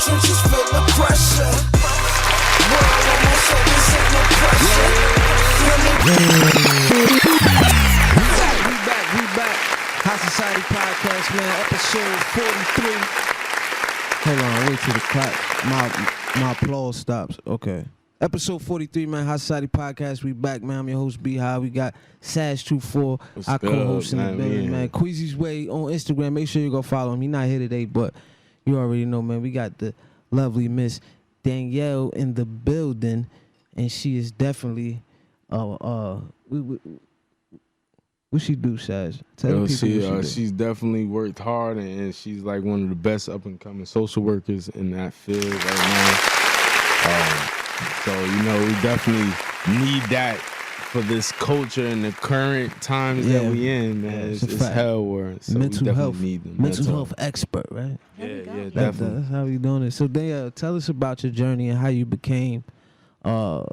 Trenches feel the pressure. World on my shoulders, ain't no pressure. We back. High Society Podcast, man. Episode 43. Hold on, wait till the clock. My applause stops. Okay. Episode 43, man. High Society Podcast. We back, man. I'm your host, B-High. We got Sash24, our co-host in the building, man. Queasy's Way on Instagram. Make sure you go follow him. He's not here today, but you already know, man. We got the lovely Miss Danielle in the building, and she is definitely what she do, Sash? Tell the people what she do. She's definitely worked hard, and she's like one of the best up and coming social workers in that field right now. So, you know, we definitely need that for this culture and the current times that we in, man. It's hell world. So mental health, need them. mental health expert, right? Yeah, definitely. That's how we doing it. So, Danielle, tell us about your journey and how you became. Well,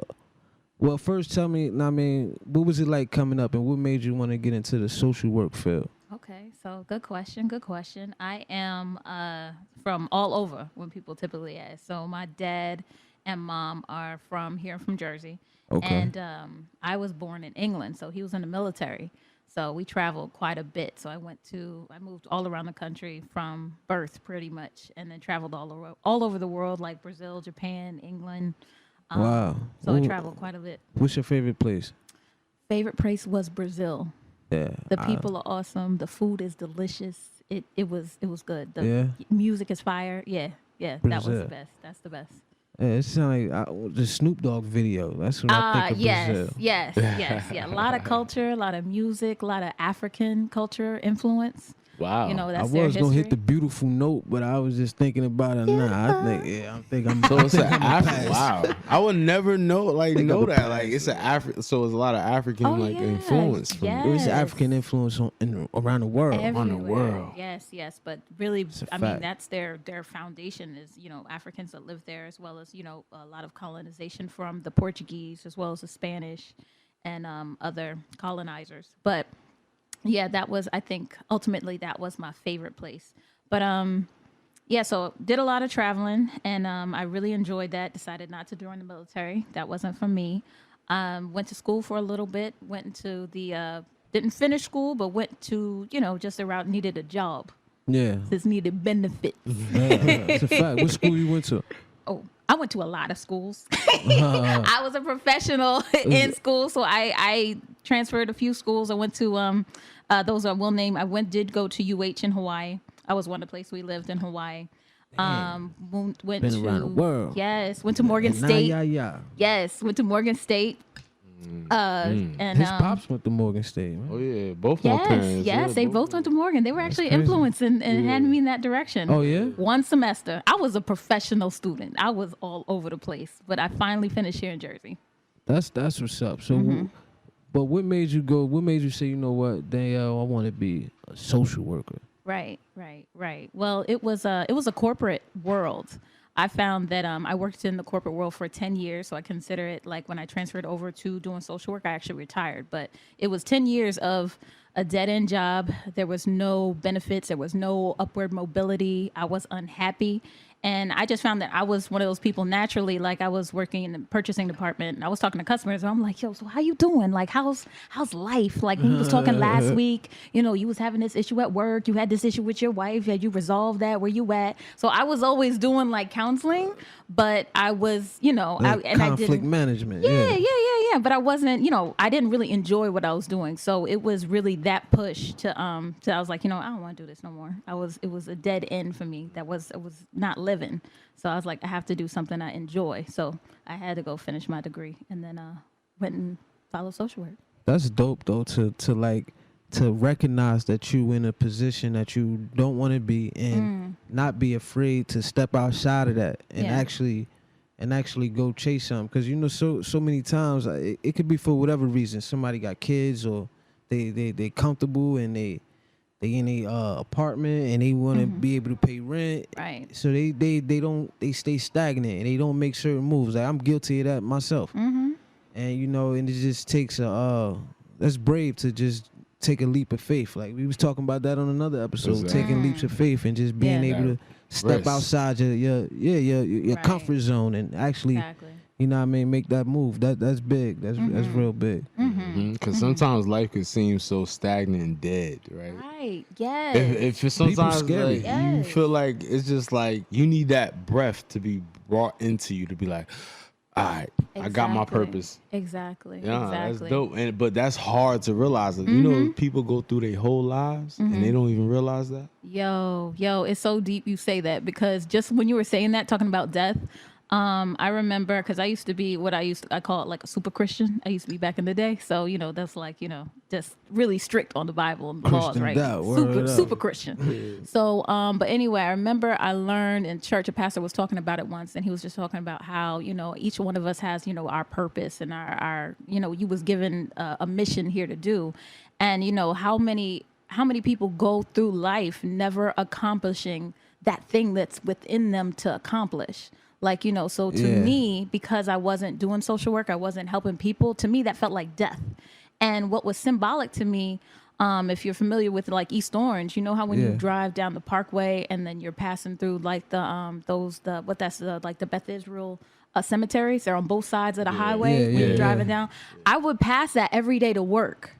first, tell me, what was it like coming up, and what made you want to get into the social work field? Okay, so good question. I am from all over when people typically ask. So my dad and mom are from Jersey. Okay. And I was born in England, so he was in the military. So we traveled quite a bit. So I moved all around the country from birth pretty much, and then traveled all over the world, like Brazil, Japan, England. Wow. So I traveled quite a bit. What's your favorite place? Favorite place was Brazil. Yeah. The people are awesome. The food is delicious. It was good. The music is fire. Yeah. Brazil. That was the best. That's the best. Yeah, it sounds like the Snoop Dogg video. That's what I think of Brazil. Yes. A lot of culture, a lot of music, a lot of African culture influence. Wow. You know, that's I was going to hit the beautiful note, but I was just thinking about it. I think I'm so it's an African. Wow. I would never know that. Like, it's an African, so it's a lot of African influence from it. It's African influence around the world. Everywhere. On the world. Yes. But really, I mean, that's their foundation is, you know, Africans that live there, as well as, you know, a lot of colonization from the Portuguese, as well as the Spanish and other colonizers. But yeah, I think ultimately that was my favorite place. But so did a lot of traveling, and I really enjoyed that. Decided not to join the military. That wasn't for me. Went to school for a little bit. Went into didn't finish school, but went to, you know, just around, needed a job. Yeah. Just needed benefits. It's a fact. What school you went to? Oh, I went to a lot of schools. I was a professional in school, so I transferred a few schools. I went to those I will name. Did go to UH in Hawaii. I was one of the places we lived in Hawaii. Went Been around the world. Yes, went to Morgan State. Yes, went to Morgan State. And his pops went to Morgan State. Man. Oh yeah, both my parents. Yes, they both went to Morgan. They were actually influenced and had me in that direction. Oh yeah. One semester, I was a professional student. I was all over the place, but I finally finished here in Jersey. That's what's up. So, but what made you go? What made you say, you know what, Danielle, I want to be a social worker? Right. Well, it was a corporate world. I found that I worked in the corporate world for 10 years, so I consider it like when I transferred over to doing social work, I actually retired. But it was 10 years of a dead-end job. There was no benefits. There was no upward mobility. I was unhappy. And I just found that I was one of those people naturally, like I was working in the purchasing department and I was talking to customers and I'm like, yo, so how you doing? Like, how's life? Like we was talking last week, you know, you was having this issue at work. You had this issue with your wife. Had you resolved that? Where you at? So I was always doing like counseling, but I was, you know, conflict management. Yeah. But I wasn't, you know, I didn't really enjoy what I was doing. So it was really that push to I was like, you know, I don't want to do this no more. It was a dead end for me. It was not living. So I was like, I have to do something I enjoy. So I had to go finish my degree and then went and followed social work. That's dope though, to recognize that you in a position that you don't want to be and not be afraid to step outside of that and actually go chase something. Because you know, so many times it could be for whatever reason. Somebody got kids or they comfortable and they in a apartment and they want to be able to pay rent. Right. So they stay stagnant and they don't make certain moves. Like I'm guilty of that myself. And you know, and it just takes that's brave to just take a leap of faith. Like we was talking about that on another episode, taking leaps of faith and just being able step Rest. outside your Right. comfort zone and actually, Exactly. you know what I mean, make that move. That's big. That's real big. Because sometimes life can seem so stagnant and dead, right? Right. Yes. If it's sometimes scary. like you Yes. feel like it's just like you need that breath to be brought into you to be like, all right, I got my Exactly. purpose. Exactly. Yeah, Exactly. that's dope. But that's hard to realize. Like, you know, people go through their whole lives and they don't even realize that. Yo, it's so deep you say that, because just when you were saying that, talking about death, I remember, because I used to be what I call it like a super Christian. I used to be back in the day. So, that's like, just really strict on the Bible and the laws, Christianed right? out, word up. Super Christian. So, but anyway, I remember I learned in church, a pastor was talking about it once, and he was just talking about how, each one of us has, our purpose and our you was given a mission here to do. And, how many people go through life never accomplishing that thing that's within them to accomplish. Like, so to me, because I wasn't doing social work, I wasn't helping people, to me, that felt like death. And what was symbolic to me, if you're familiar with like East Orange, you know how when you drive down the Parkway and then you're passing through like the Beth Israel cemeteries, they're on both sides of the highway when you're driving down. I would pass that every day to work.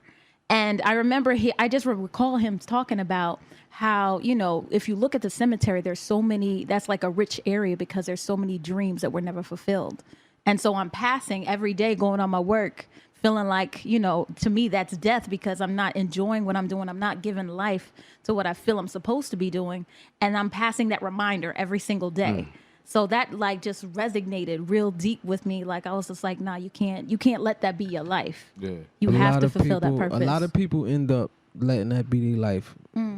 And I remember I just recall him talking about how, if you look at the cemetery, there's so many, that's like a rich area because there's so many dreams that were never fulfilled. And so I'm passing every day going on my work, feeling like, to me, that's death because I'm not enjoying what I'm doing. I'm not giving life to what I feel I'm supposed to be doing. And I'm passing that reminder every single day. So that like just resonated real deep with me. Like I was just like, nah, you can't let that be your life. Yeah. You have to fulfill that purpose. A lot of people end up letting that be their life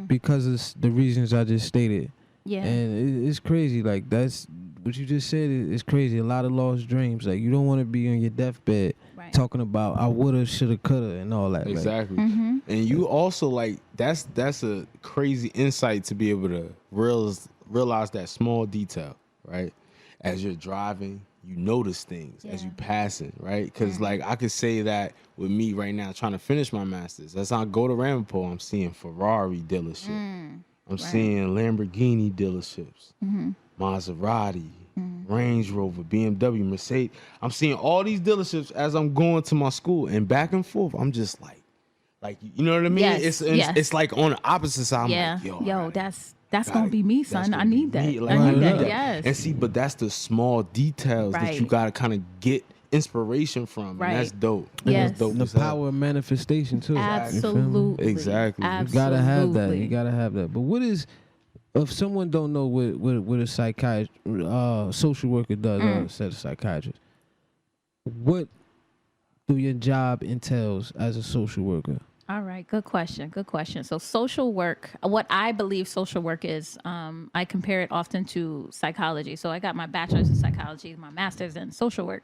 because of the reasons I just stated. Yeah. And it's crazy. Like that's what you just said. It's crazy. A lot of lost dreams. Like you don't want to be on your deathbed talking about I woulda, shoulda, coulda, and all that. Exactly. And you also like that's a crazy insight to be able to realize that small detail, right? As you're driving, you notice things as you passing, right? Because like I could say that with me right now trying to finish my master's. As I go to Ramapo, I'm seeing Ferrari dealership. I'm seeing Lamborghini dealerships, Maserati, Range Rover, BMW, Mercedes. I'm seeing all these dealerships as I'm going to my school, and back and forth. I'm just like you know what I mean? Yes, It's like on the opposite side. Yeah. I'm like, Yo, that's gonna be me, son. I need that. Like, I need right that. up. Yes. And see, but that's the small details that you Right. gotta kind of get inspiration from. Right. And that's dope. Yes. That's dope And the as hell. power of manifestation too. You feel me? Absolutely. Exactly. You You gotta have that. Absolutely. You gotta have that. But what is, if someone don't know what a psychiatrist, social worker does, instead of psychiatrist, what do your job entails as a social worker? All right, good question. Good question. So social work, what I believe social work is, I compare it often to psychology. So I got my bachelor's in psychology, my master's in social work.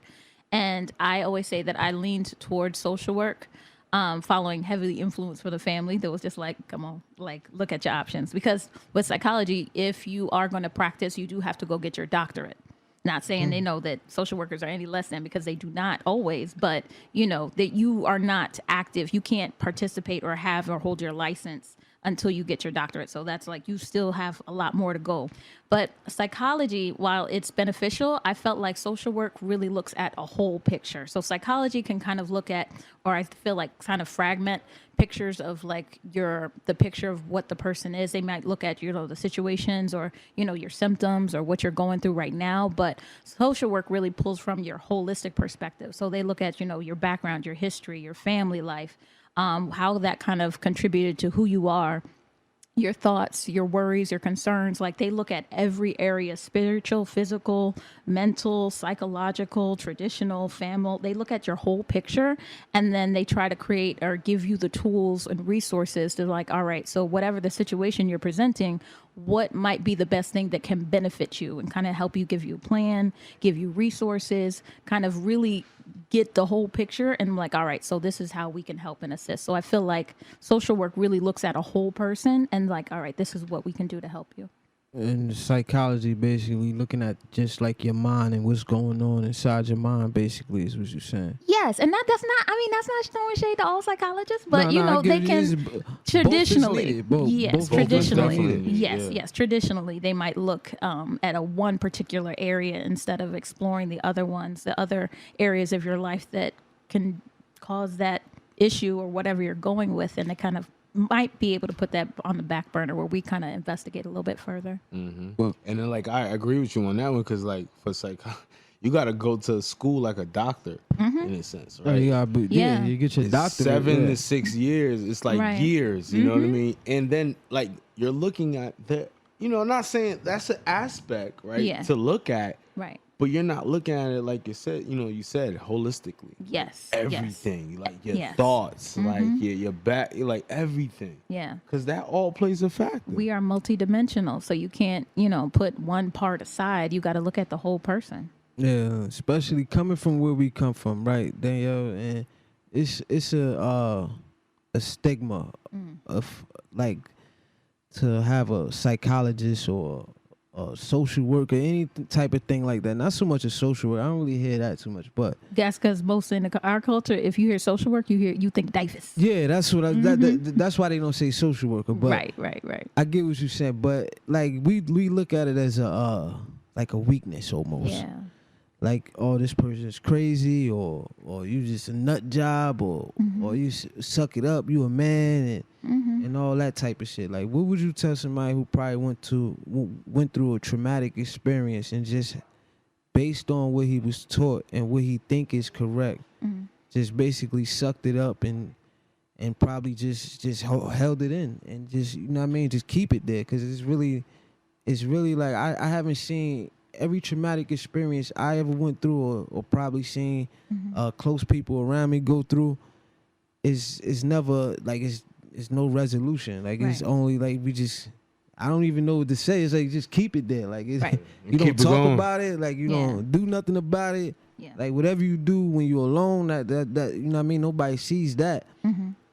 And I always say that I leaned towards social work, following heavily influence for the family. That was just like, come on, like look at your options. Because with psychology, if you are going to practice, you do have to go get your doctorate. Not saying they know that social workers are any less than, because they do not always, but that you are not active. You can't participate or have or hold your license until you get your doctorate. So that's like, you still have a lot more to go. But psychology, while it's beneficial, I felt like social work really looks at a whole picture. So psychology can kind of look at, or I feel like kind of fragment pictures of like the picture of what the person is. They might look at, the situations or, your symptoms or what you're going through right now. But social work really pulls from your holistic perspective. So they look at, your background, your history, your family life, how that kind of contributed to who you are, your thoughts, your worries, your concerns. Like they look at every area: spiritual, physical, mental, psychological, traditional, family. They look at your whole picture, and then they try to create or give you the tools and resources to like, all right, so whatever the situation you're presenting, what might be the best thing that can benefit you and kind of help you, give you a plan, give you resources, kind of really get the whole picture and like, all right, so this is how we can help and assist. So I feel like social work really looks at a whole person and like, all right, this is what we can do to help you. And psychology, basically looking at just like your mind and what's going on inside your mind, basically, is what you're saying. Yes, and that's not. I mean, that's not throwing shade to all psychologists, but No, you I know get they it. can Both is traditionally. needed. Both Yes, is traditionally. definitely needed. Yes, Yeah. yes. Traditionally, they might look at a one particular area instead of exploring the other ones, the other areas of your life that can cause that issue or whatever you're going with, and they kind of might be able to put that on the back burner where we kind of investigate a little bit further. And then like I agree with you on that one because like for you got to go to school like a doctor in a sense, Oh, right? you gotta Yeah. you get your It's doctorate. 7 yeah. to 6 years. It's like Right. years, you know what I mean? And then like you're looking at I'm not saying that's an aspect, right? Yeah. To look at, Right. but you're not looking at it like you said, you said holistically. Yes. Everything, like your Yes. thoughts, like your back, like everything. Yeah. Because that all plays a factor. We are multidimensional, so you can't, put one part aside. You got to look at the whole person. Yeah, especially coming from where we come from, right, Danielle? And it's a stigma of like to have a psychologist or a social worker, any type of thing like that. Not so much a social worker. I don't really hear that too much, but That's because most in our culture, if you hear social work, you think DIFUS. yeah, that's what that's why they don't say social worker. But Right. I get what you're saying, but like we look at it as a like a weakness almost. Yeah. Like, oh, this person is crazy, or you just a nut job, or you suck it up, you a man, and all that type of shit. Like, what would you tell somebody who probably went through a traumatic experience and just based on what he was taught and what he think is correct, just basically sucked it up and probably just held it in and just, you know what I mean, just keep it there, because it's really like I haven't seen every traumatic experience I ever went through or probably seen close people around me go through is never like it's no resolution. Like it's Right. only like I don't even know what to say. It's like just keep it there. Like it's, Right. you don't Keep it talk going. about it. Like you Yeah. don't do nothing about it. Yeah. Like whatever you do when you're alone, that you know what I mean. Nobody sees that,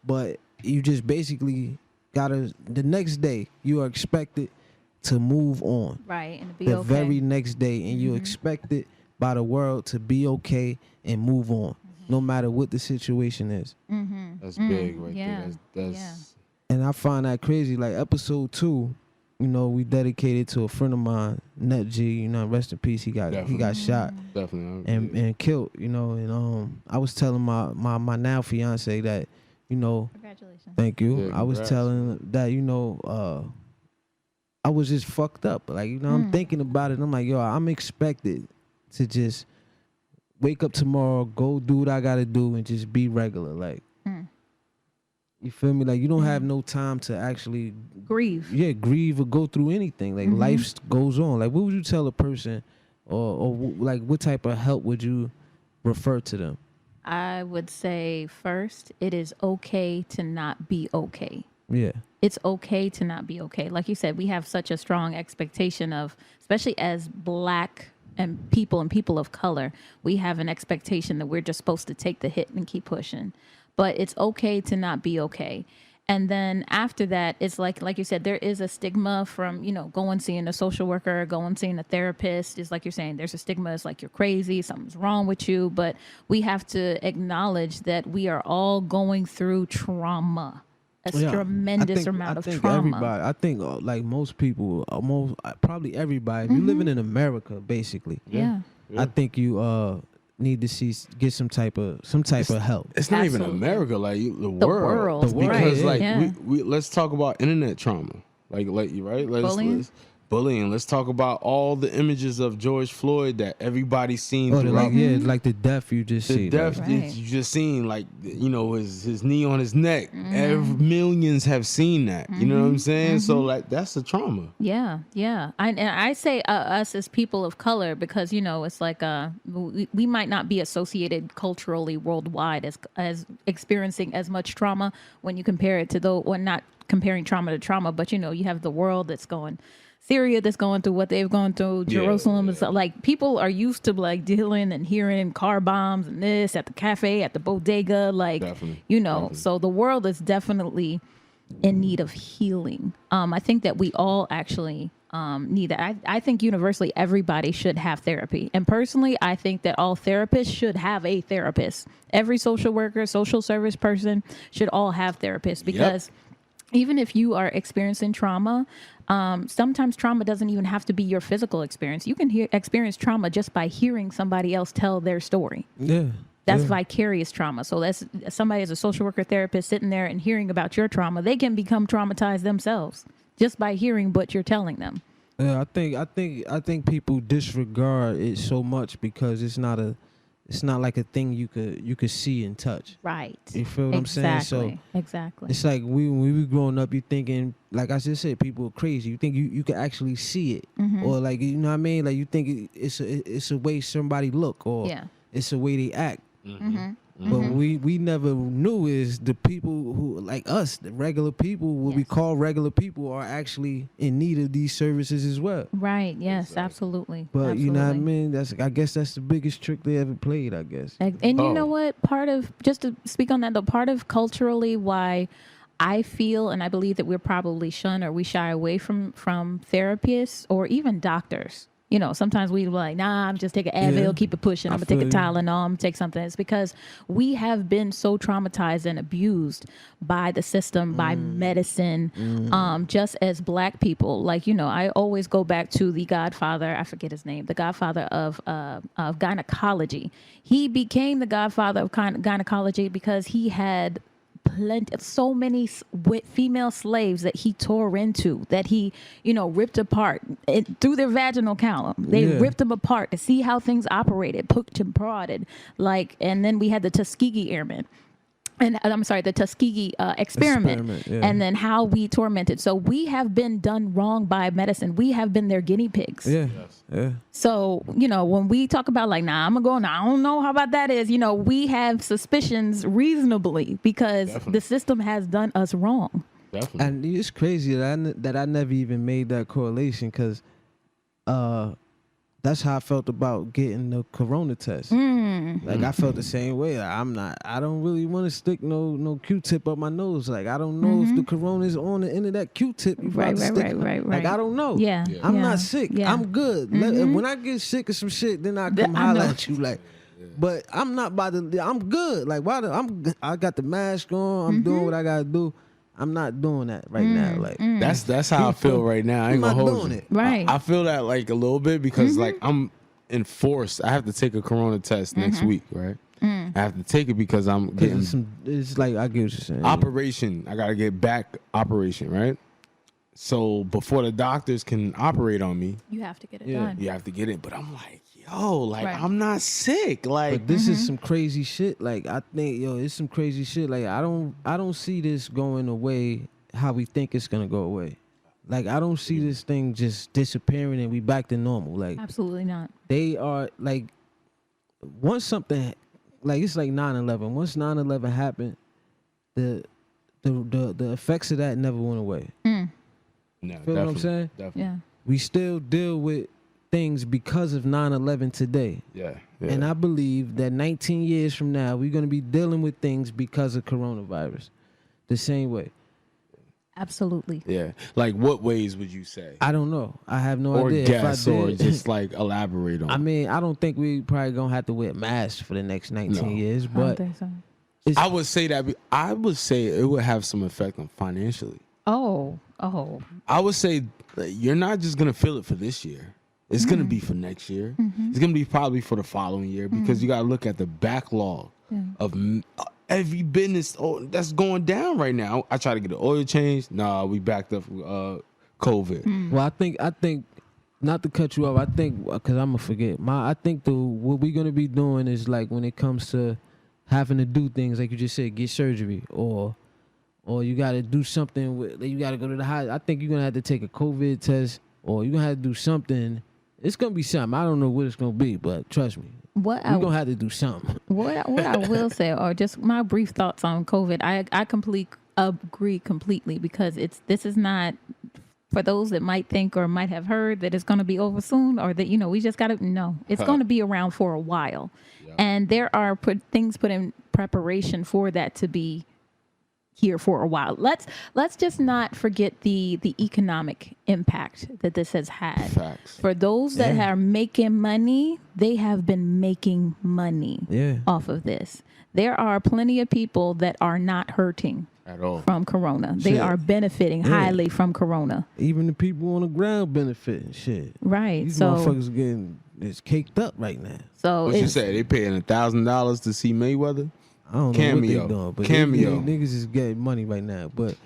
but you just basically gotta. The next day you are expected to move on. Right. And to be The okay. very next day, and you're expected by the world to be okay and move on, no matter what the situation is. That's big right yeah, there. That's And I find that crazy. Like episode 2, we dedicated to a friend of mine, Nut G. Rest in peace. He got shot definitely. and killed. And I was telling my now fiance that, Congratulations. thank you. Yeah, I was congrats, telling that I was just fucked up. Like I'm thinking about it. And I'm like, yo, I'm expected to just wake up tomorrow, go do what I gotta do, and just be regular. Like. You feel me? Like you don't have no time to actually Grieve. grieve or go through anything. Like life goes on. Like what would you tell a person, or like what type of help would you refer to them? I would say first, it is okay to not be okay. Yeah, It's okay to not be okay. Like you said, we have such a strong expectation of, especially as Black and people of color, we have an expectation that we're just supposed to take the hit and keep pushing. But it's okay to not be okay. And then after that, it's like you said, there is a stigma from, going seeing a social worker, going seeing a therapist. It's like you're saying, there's a stigma. It's like you're crazy, something's wrong with you. But we have to acknowledge that we are all going through trauma, a tremendous amount of trauma. Everybody, I think like most people, probably everybody, if you're living in America, basically, Yeah. I think you need to get some type of help. It's not even Absolutely. America, like the The world. world, Because right, like yeah. we let's talk about internet trauma. Like you right? Bullying? Bullying. Let's talk about all the images of George Floyd that everybody's seen Oh, throughout. like the death you just The see. death Right. you just seen, like his knee on his neck. Millions have seen that. You know what I'm saying? So like that's a trauma. Yeah. And I say us as people of color because it's like we might not be associated culturally worldwide as experiencing as much trauma when you compare it to or not comparing trauma to trauma, but you have the world that's going. Syria that's going through what they've gone through. Jerusalem is like people are used to like dealing and hearing car bombs and this at the cafe, at the bodega, like Definitely. So the world is definitely in need of healing. I think that we all actually need that. I think universally everybody should have therapy. And personally, I think that all therapists should have a therapist. Every social worker, social service person should all have therapists because even if you are experiencing trauma, sometimes trauma doesn't even have to be your physical experience. You can experience trauma just by hearing somebody else tell their story. Yeah. That's vicarious trauma. So that's somebody as a social worker therapist sitting there and hearing about your trauma. They can become traumatized themselves just by hearing what you're telling them. Yeah, I think people disregard it so much because it's not like a thing you could see and touch. Right. You feel what I'm saying? So exactly. it's like when we were growing up, you thinking, like I just said, people are crazy. You think you can actually see it, or like, you know what I mean? Like you think it's a way somebody look, or it's a way they act. But we never knew is the people who, like us, the regular people, what we call regular people, are actually in need of these services as well. Right. Yes. Absolutely. But you know what I mean? I guess that's the biggest trick they ever played, I guess. And you know what? Part of, just to speak on that, though, part of culturally why I feel and I believe that we're probably shunned or we shy away from therapists or even doctors. You know, sometimes we like, nah, I'm just take an Advil, keep it pushing. I'm going to take a Tylenol, I'm going to take something. It's because we have been so traumatized and abused by the system, by medicine, just as Black people. Like, you know, I always go back to the godfather, I forget his name, the godfather of gynecology. He became the godfather of gynecology because he had so many female slaves that he tore into, that he, you know, ripped apart through their vaginal column. They ripped them apart to see how things operated, poked and prodded, like, and then we had the Tuskegee Airmen. And I'm sorry, the Tuskegee experiment, and then how we tormented. So we have been done wrong by medicine. We have been their guinea pigs. Yeah. So, you know, when we talk about like, nah, I'm going to go now, I don't know how about that is, you know, we have suspicions reasonably because the system has done us wrong. Definitely. And it's crazy that I never even made that correlation because that's how I felt about getting the corona test. Like I felt the same way. Like, I don't really want to stick no Q-tip up my nose. Like I don't know if the corona is on the end of that Q-tip. Right. Like I don't know. Yeah. I'm not sick. Yeah. I'm good. When I get sick of some shit, then I come holler at you. Like, but I'm not about to. I'm good. Like I got the mask on. I'm doing what I gotta do. I'm not doing that right now. Like that's how I feel right now. I ain't gonna hold you. Right. I feel that like a little bit because like I'm enforced. I have to take a corona test next week, right? I have to take it because I'm getting it's like I get what you're saying. Operation. I gotta get back operation, right? So before the doctors can operate on me, You have to get it done. you have to get it. But I'm like, yo, like I'm not sick. Like But this is some crazy shit. Like I think, it's some crazy shit. Like I don't see this going away how we think it's gonna go away. Like I don't see this thing just disappearing and we back to normal. Like Absolutely not. they are like once something like it's like 9/11. Once 9/11 happened, the effects of that never went away. no, Feel what I'm saying? Definitely. Yeah. We still deal with things because of 9/11 today. Yeah. And I believe that 19 years from now, we're going to be dealing with things because of coronavirus. The same way. Absolutely. Yeah. Like what ways would you say? I don't know. I have no Or idea. guess if I or did, just like elaborate on. I mean, I don't think we probably going to have to wear masks for the next 19 No. years. I don't But think so. I would say that I would say it would have some effect on financially. Oh. I would say that you're not just gonna feel it for this year. It's gonna be for next year. It's gonna be probably for the following year because you gotta look at the backlog of every business that's going down right now. I try to get the oil change. Nah, we backed up COVID. well, I think not to cut you off. I think because I'm gonna forget. I think what we're gonna be doing is like when it comes to having to do things like you just said, get surgery or you got to do something with, you got to go to the hospital. I think you're going to have to take a COVID test or you're going to have to do something. It's going to be something. I don't know what it's going to be, but trust me. We're going to have to do something. What I will say, or just my brief thoughts on COVID, I agree completely because this is not for those that might think or might have heard that it's going to be over soon or that, we just got to know it's going to be around for a while. And there are things put in preparation for that to be here for a while. Let's just not forget the economic impact that this has had. Facts. For those that are making money, they have been making money off of this. There are plenty of people that are not hurting At all. from Corona. They are benefiting highly from Corona. Even the people on the ground benefiting. Shit. Right. These So motherfuckers getting it's caked up right now. so What you it's- say? They paying $1,000 to seeMayweather? I don't know Cameo. what they doing, but Cameo. niggas is getting money right now. But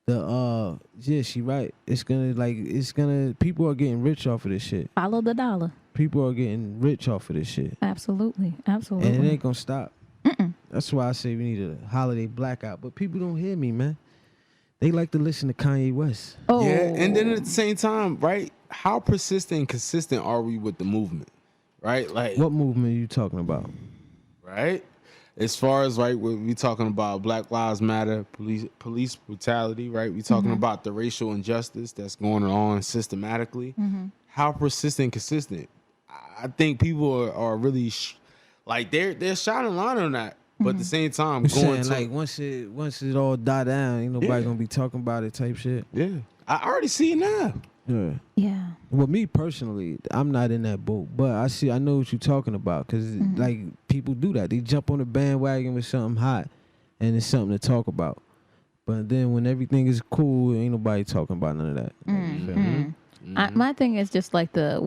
the she right. It's gonna people are getting rich off of this shit. follow the dollar. People are getting rich off of this shit. Absolutely. And Absolutely. it ain't gonna stop. That's why I say we need a holiday blackout. But people don't hear me, man. They like to listen to Kanye West. Oh. Yeah, and then at the same time, right? How persistent and consistent are we with the movement? Right? Like, What movement are you talking about? right? As far as right, we talking about Black Lives Matter, police brutality, right? We talking about the racial injustice that's going on systematically. How persistent and consistent? I think people are really like they're shining a line on that, but at the same time, You going saying to like once it all die down, ain't nobody gonna be talking about it type shit. yeah, I already see it now. Yeah. Yeah. Well, me personally, I'm not in that boat, but I know what you're talking about because like people do that. They jump on the bandwagon with something hot, and it's something to talk about. But then when everything is cool, ain't nobody talking about none of that. You feel me? My thing is just like the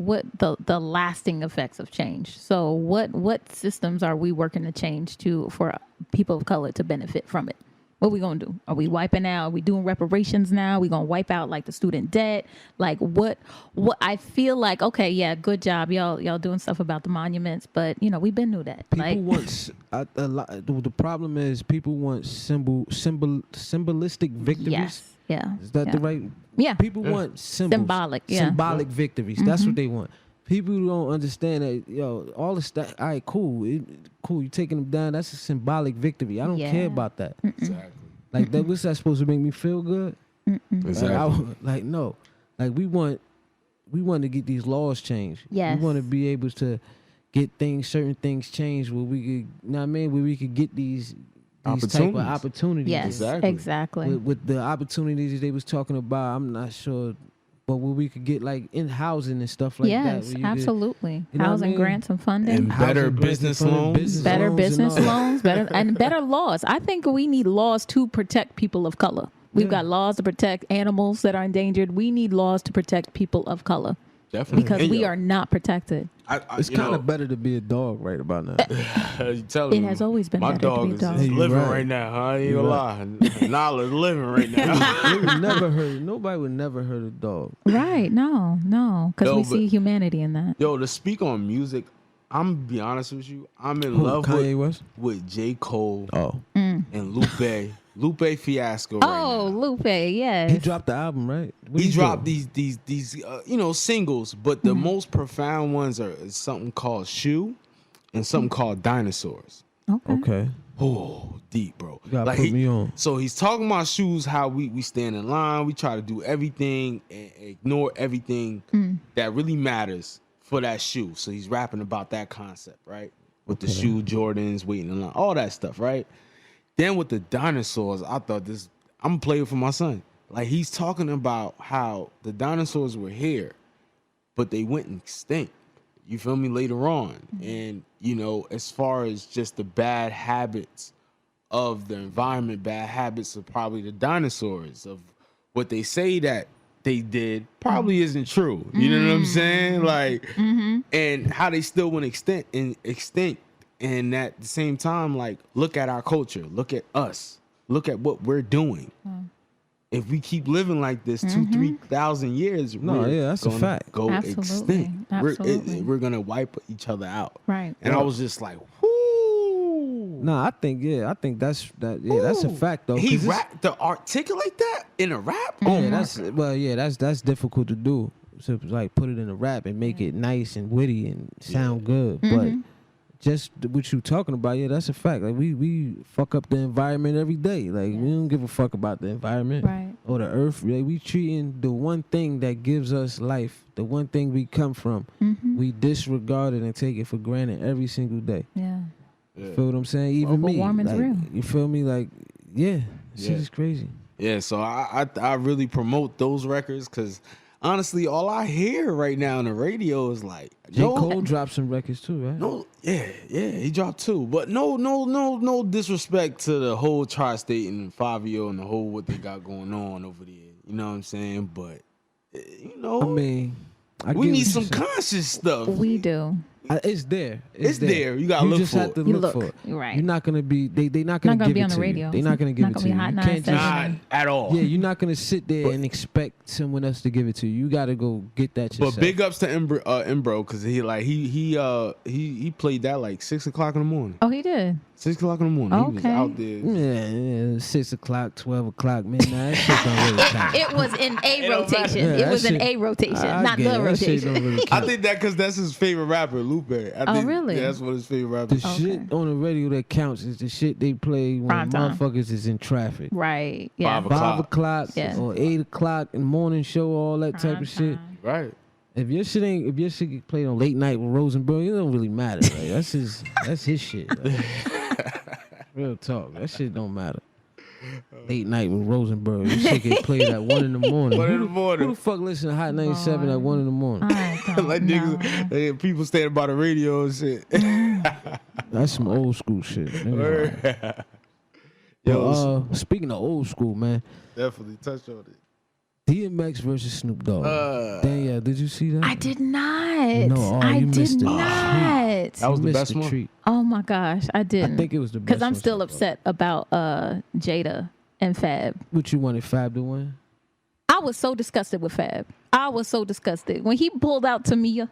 lasting effects of change. So what systems are we working to change for people of color to benefit from it? What we gonna do? Are we wiping out? Are we doing reparations now? We gonna wipe out like the student debt? Like what I feel like, okay, yeah, good job. Y'all doing stuff about the monuments, but we've been through that. People Like want a lot. The problem is people want symbolistic victories. yes. Yeah. Is that the right? Yeah. People want symbols. Symbolic, yeah. Symbolic victories. That's what they want. People don't understand that, all the stuff. All right, cool. Cool. You taking them down. That's a symbolic victory. I don't Yeah. care about that. Exactly. Like, that, what's that supposed to make me feel good? Exactly. Like, no. Like, we want to get these laws changed. Yes. We want to be able to get certain things changed where we could, where we could get these type of opportunities. Yes. Exactly. Exactly. With the opportunities they was talking about, I'm not sure, but where we could get like in housing and stuff like that. Yes, where you absolutely. you know what I Housing mean? grants and funding. And better Housing grants business and funding, loans. Better and business all that. loans, better laws. I think we need laws to protect people of color. We've got laws to protect animals that are endangered. We need laws to protect people of color Definitely. because And we yo, are not protected. It's kind of better to be a dog right about now. You telling It me, has always been my better to dog be a is dog. Hey, you living right. right now. Huh? I ain't You gonna right. lie. Nala's living right now. They would never hurt. Nobody would never hurt a dog. Right? No, because No, we but- see humanity in that. Yo, to speak on music, I'm gonna be honest with you. I'm in Who, love Kanye West? with J. Cole Oh, and Lupe Fiasco. Right Oh, now. Lupe, yes. he dropped the album, right? What He dropped doing? these singles, but the most profound ones are something called Shoe and something called Dinosaurs. Okay, Oh, deep, bro. you gotta put me on. So he's talking about shoes, how we stand in line, we try to do everything and ignore everything that really matters for that shoe. So he's rapping about that concept, right? With the shoe, Jordans, waiting in line, all that stuff, right? Then with the dinosaurs, I thought I'm gonna play it for my son. Like, he's talking about how the dinosaurs were here, but they went extinct. You feel me? Later on. And, as far as just the bad habits of the environment, bad habits of probably the dinosaurs, of what they say that they did probably isn't true. You know what I'm saying? Like, and how they still went extinct. And at the same time, like, look at our culture, look at us, look at what we're doing. If we keep living like this 2,000-3,000 years, that's a gonna fact. Go Absolutely. extinct. Absolutely. We're gonna wipe each other out. Right. And I was just like, whoo. No, I think that's a fact though. He 'cause it's- rap to articulate that in a rap. Yeah, Oh my that's difficult to do. So like put it in a rap and make it nice and witty and sound good. But just what you talking about, that's a fact. Like we fuck up the environment every day. Like we don't give a fuck about the environment Right. or the earth. Like, we treating the one thing that gives us life, the one thing we come from. We disregard it and take it for granted every single day. Yeah. Feel what I'm saying? Even Global me. warming's like, real. You feel me? Like, yeah. Shit is crazy. Yeah, so I really promote those records because honestly, all I hear right now on the radio is like J. Cole dropped some records too, right? No, yeah, he dropped 2, but no disrespect to the whole Tri-State and Fabio and the whole what they got going on over there. You know what I'm saying? But you know, I mean, we need some conscious stuff. We do. It's there. It's there. You gotta look just for have it. to You look look, for it. right. You're not gonna be. They're not gonna Not gonna give be it on the to radio. you. They're not gonna give Not it gonna to be you. Hot You 9 can't just. session. Not at all. Yeah, you're not gonna sit there and expect someone else to give it to you. You gotta go get that yourself. But big ups to Embro because he played that like 6 o'clock in the morning. Oh, he did. 6 o'clock in the morning. He was Okay. out there. Yeah, 6 o'clock, 12 o'clock, midnight. That shit don't really count. It was in a rotation. Yeah, it that was in shit- a rotation, I not get the it. That shit rotation. don't really I count. think that because that's his favorite rapper, Lupe. Really? Yeah, that's what his favorite rapper The is. Okay. shit on the radio that counts is the shit they play when Prime time. motherfuckers is in traffic. Right. Yeah. 5 5 o'clock Yeah. or 8 o'clock in the morning show, all that type Prime of shit. time. Right. If your shit get played on late night with Rosenberg, it don't really matter. Like, that's his shit. Like. Real talk. That shit don't matter. Late night with Rosenberg. This shit get played at 1 in the morning. 1 in the morning. Who the fuck listen to Hot 97 at 1 in the morning? I don't Like know. niggas, people standing by the radio and shit. That's some old school shit. Niggas like- Yo, But, speaking of old school, man, definitely touch on it. DMX versus Snoop Dogg. Danielle, did you see that? I did not. No, oh, I you did missed it. not. That was You the missed best the one? treat. Oh my gosh, I didn't. I think it was the best because I'm one still so far. upset about Jada and Fab. What you wanted Fab to win? I was so disgusted with Fab. I was so disgusted when he pulled out Tamia.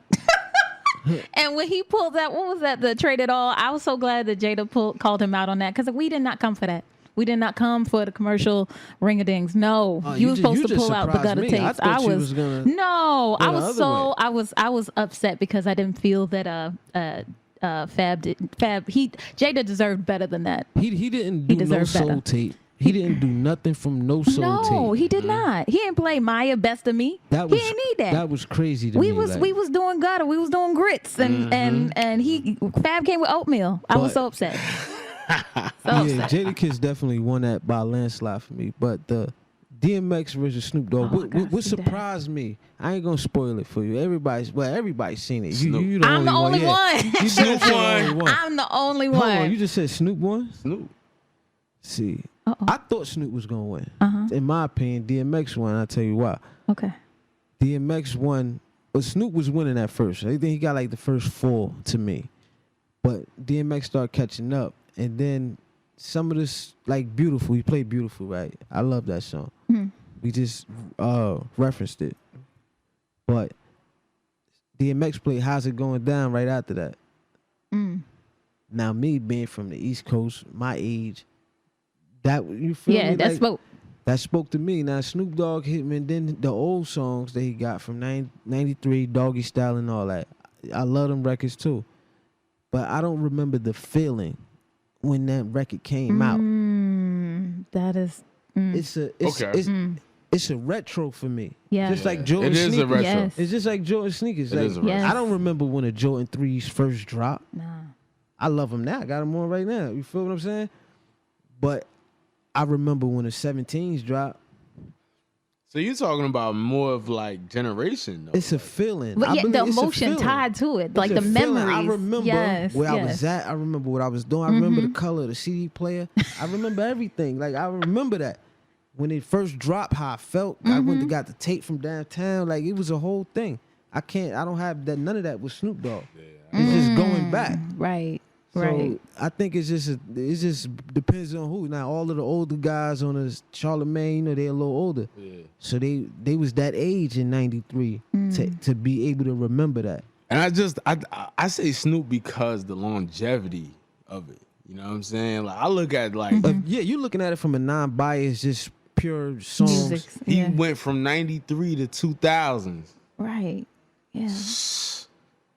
And when he pulled out, what was that? The Trade It All. I was so glad that Jada called him out on that because we did not come for that. We did not come for the commercial ring-a-dings. No, you were supposed to pull out the gutter tapes. I thought you was gonna no, go I the was other so way. I was upset because I didn't feel that Jada deserved better than that. He didn't do no deserved soul better. tape. He didn't do nothing from no soul tape. No, he did not. He didn't play Maya Best of Me. That was, he didn't need that. That was crazy to we me. was like, we was doing gutter. We was doing grits, and he Fab came with oatmeal. I was But- so upset. yeah, upset. Jadakiss definitely won that by a landslide for me. But the DMX versus Snoop Dogg, Oh, I gotta what see that. surprised me, I ain't gonna spoil it for you. Everybody's seen it. Snoop. You the I'm the only yeah. one. You Snoop definitely the won. only one. I'm the only Hold on, one. you just said Snoop won? Snoop. See, Uh-oh. I thought Snoop was gonna win. Uh-huh. In my opinion, DMX won. I'll tell you why. Okay. DMX won, but Snoop was winning at first. I think he got like the first 4 to me. But DMX started catching up. And then some of this, like Beautiful, he played Beautiful, right? I love that song. Mhm. We just referenced it. But DMX played How's It Going Down right after that. Mm. Now, me being from the East Coast, my age, that, you feel Yeah, me? that's Like, what. that spoke to me. Now Snoop Dogg hit me, and then the old songs that he got from 93, Doggy Style and all that. I love them records too. But I don't remember the feeling when that record came out. That is. It's a retro for me. Yeah. Just like Jordan It is sneakers. a retro. Yes. It's just like Jordan sneakers. It Like, is a retro. Yes. I don't remember when the Jordan 3s first dropped. Nah. I love them now. I got them on right now. You feel what I'm saying? But I remember when the 17s dropped. So you're talking about more of like generation, though. It's a feeling. But I yeah, believe the it's a emotion feeling. tied to it, It's like a the feeling. memories. I remember yes, where I yes. was at. I remember what I was doing. I remember the color of the CD player. I remember everything. Like I remember that when it first dropped, how I felt. I went and got the tape from downtown. Like it was a whole thing. I don't have that. None of that with Snoop Dogg. It's just going back. Right. So Right. I think it just depends on who. Now all of the older guys on the Charlemagne, you know, they're a little older. Yeah. So they was that age in '93 to be able to remember that. And I say Snoop because the longevity of it. You know what I'm saying? Like I look at like Yeah, you're looking at it from a non-biased, just pure songs. Music. he Yeah. went from 93 to 2000s. Right. Yeah.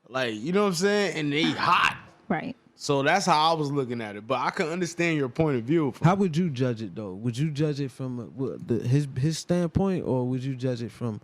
Like, you know what I'm saying? And they hot. Right. So that's how I was looking at it. But I can understand your point of view. How would you judge it though? Would you judge it from his standpoint, or would you judge it from,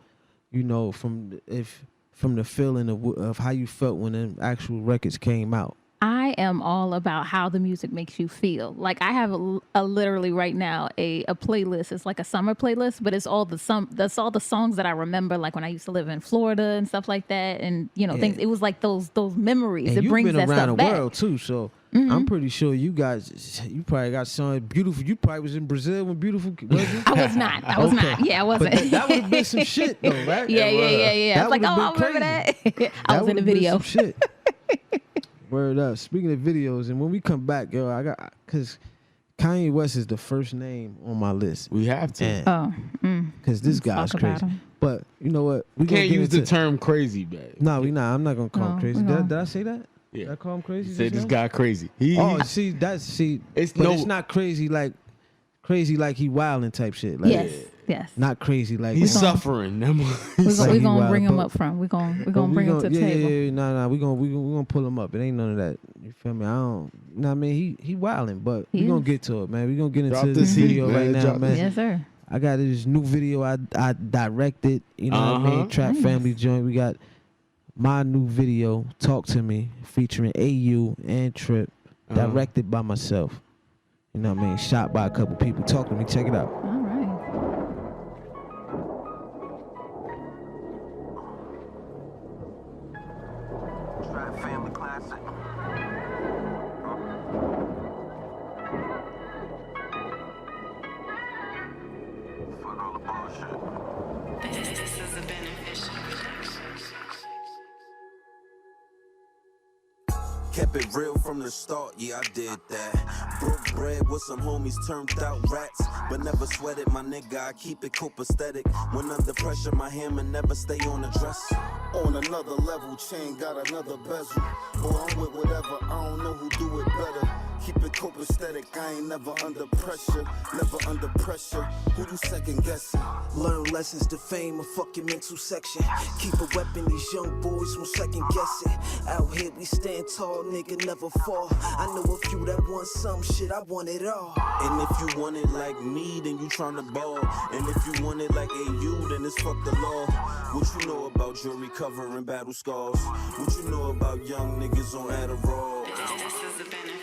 from the feeling of how you felt when the actual records came out? I am all about how the music makes you feel. Like I have a literally right now a playlist. It's like a summer playlist, but it's all that's all the songs that I remember, like when I used to live in Florida and stuff like that, and things. It was like those memories. And it you've brings been that around stuff the back. world too, so I'm pretty sure you probably got some beautiful. You probably was in Brazil when beautiful. Was you? I was not. I was not. Yeah, I wasn't. But that would have been some shit though, right? Yeah. I was like, I remember that. I was in the video. Some shit. Word up. Speaking of videos, and when we come back, yo, because Kanye West is the first name on my list. We have to. Because this guy's crazy. But you know what? We can't use the term crazy, babe. No, we not. I'm not gonna call him crazy. Did I say that? Yeah. Did I call him crazy? You said this guy crazy. It's not crazy like he wilding type shit. Like, Yes. Not crazy like he's suffering. We're gonna bring him up front. We're gonna bring him to the table. Yeah, nah. We're gonna pull him up. It ain't none of that. You feel me? I don't. Nah, I mean he wilding, but we gonna get to it, man. We gonna get into this video right now, man. Yes, sir. I got this new video I directed. You know what I mean? Trap Family joint. We got my new video, Talk to Me, featuring AU and Trip, directed by myself. You know what I mean? Shot by a couple people. Talk to Me. Check it out. All right. Trap Family Classic. Fuck all the bullshit. This is a beneficial. Kept it real from the start, yeah, I did that. Broke bread with some homies turned out rats, but never sweated, my nigga, I keep it copacetic. When under pressure, my hammer never stay on the dresser. On another level, chain got another bezel. Boy, I'm with whatever, I don't know who do it better. Keep it copacetic, I ain't never under pressure. Never under pressure, who you second guessing? Learn lessons to fame and fuck your mental section. Keep a weapon, these young boys won't second guess it. Out here we stand tall, nigga, never fall. I know a few that want some shit, I want it all. And if you want it like me, then you tryna ball. And if you want it like AU, then it's fuck the law. What you know about jewelry covering battle scars? What you know about young niggas on Adderall?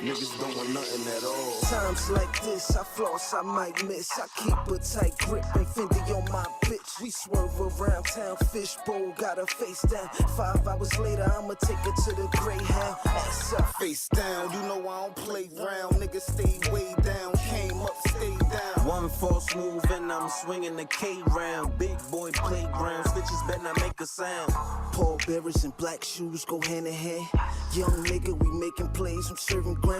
Niggas don't want nothing at all. Times like this, I floss, I might miss. I keep a tight grip and Fendi on my bitch. We swerve around town, fishbowl, got her face down. 5 hours later, I'ma take her to the Greyhound. Ass up. Face down, you know I don't play round. Niggas stay way down, came up, stayed down. One false move and I'm swinging the K round. Big boy playground, stitches better not make a sound. Paul Bearers and black shoes go hand in hand. Young nigga, we making plays, I'm serving grams.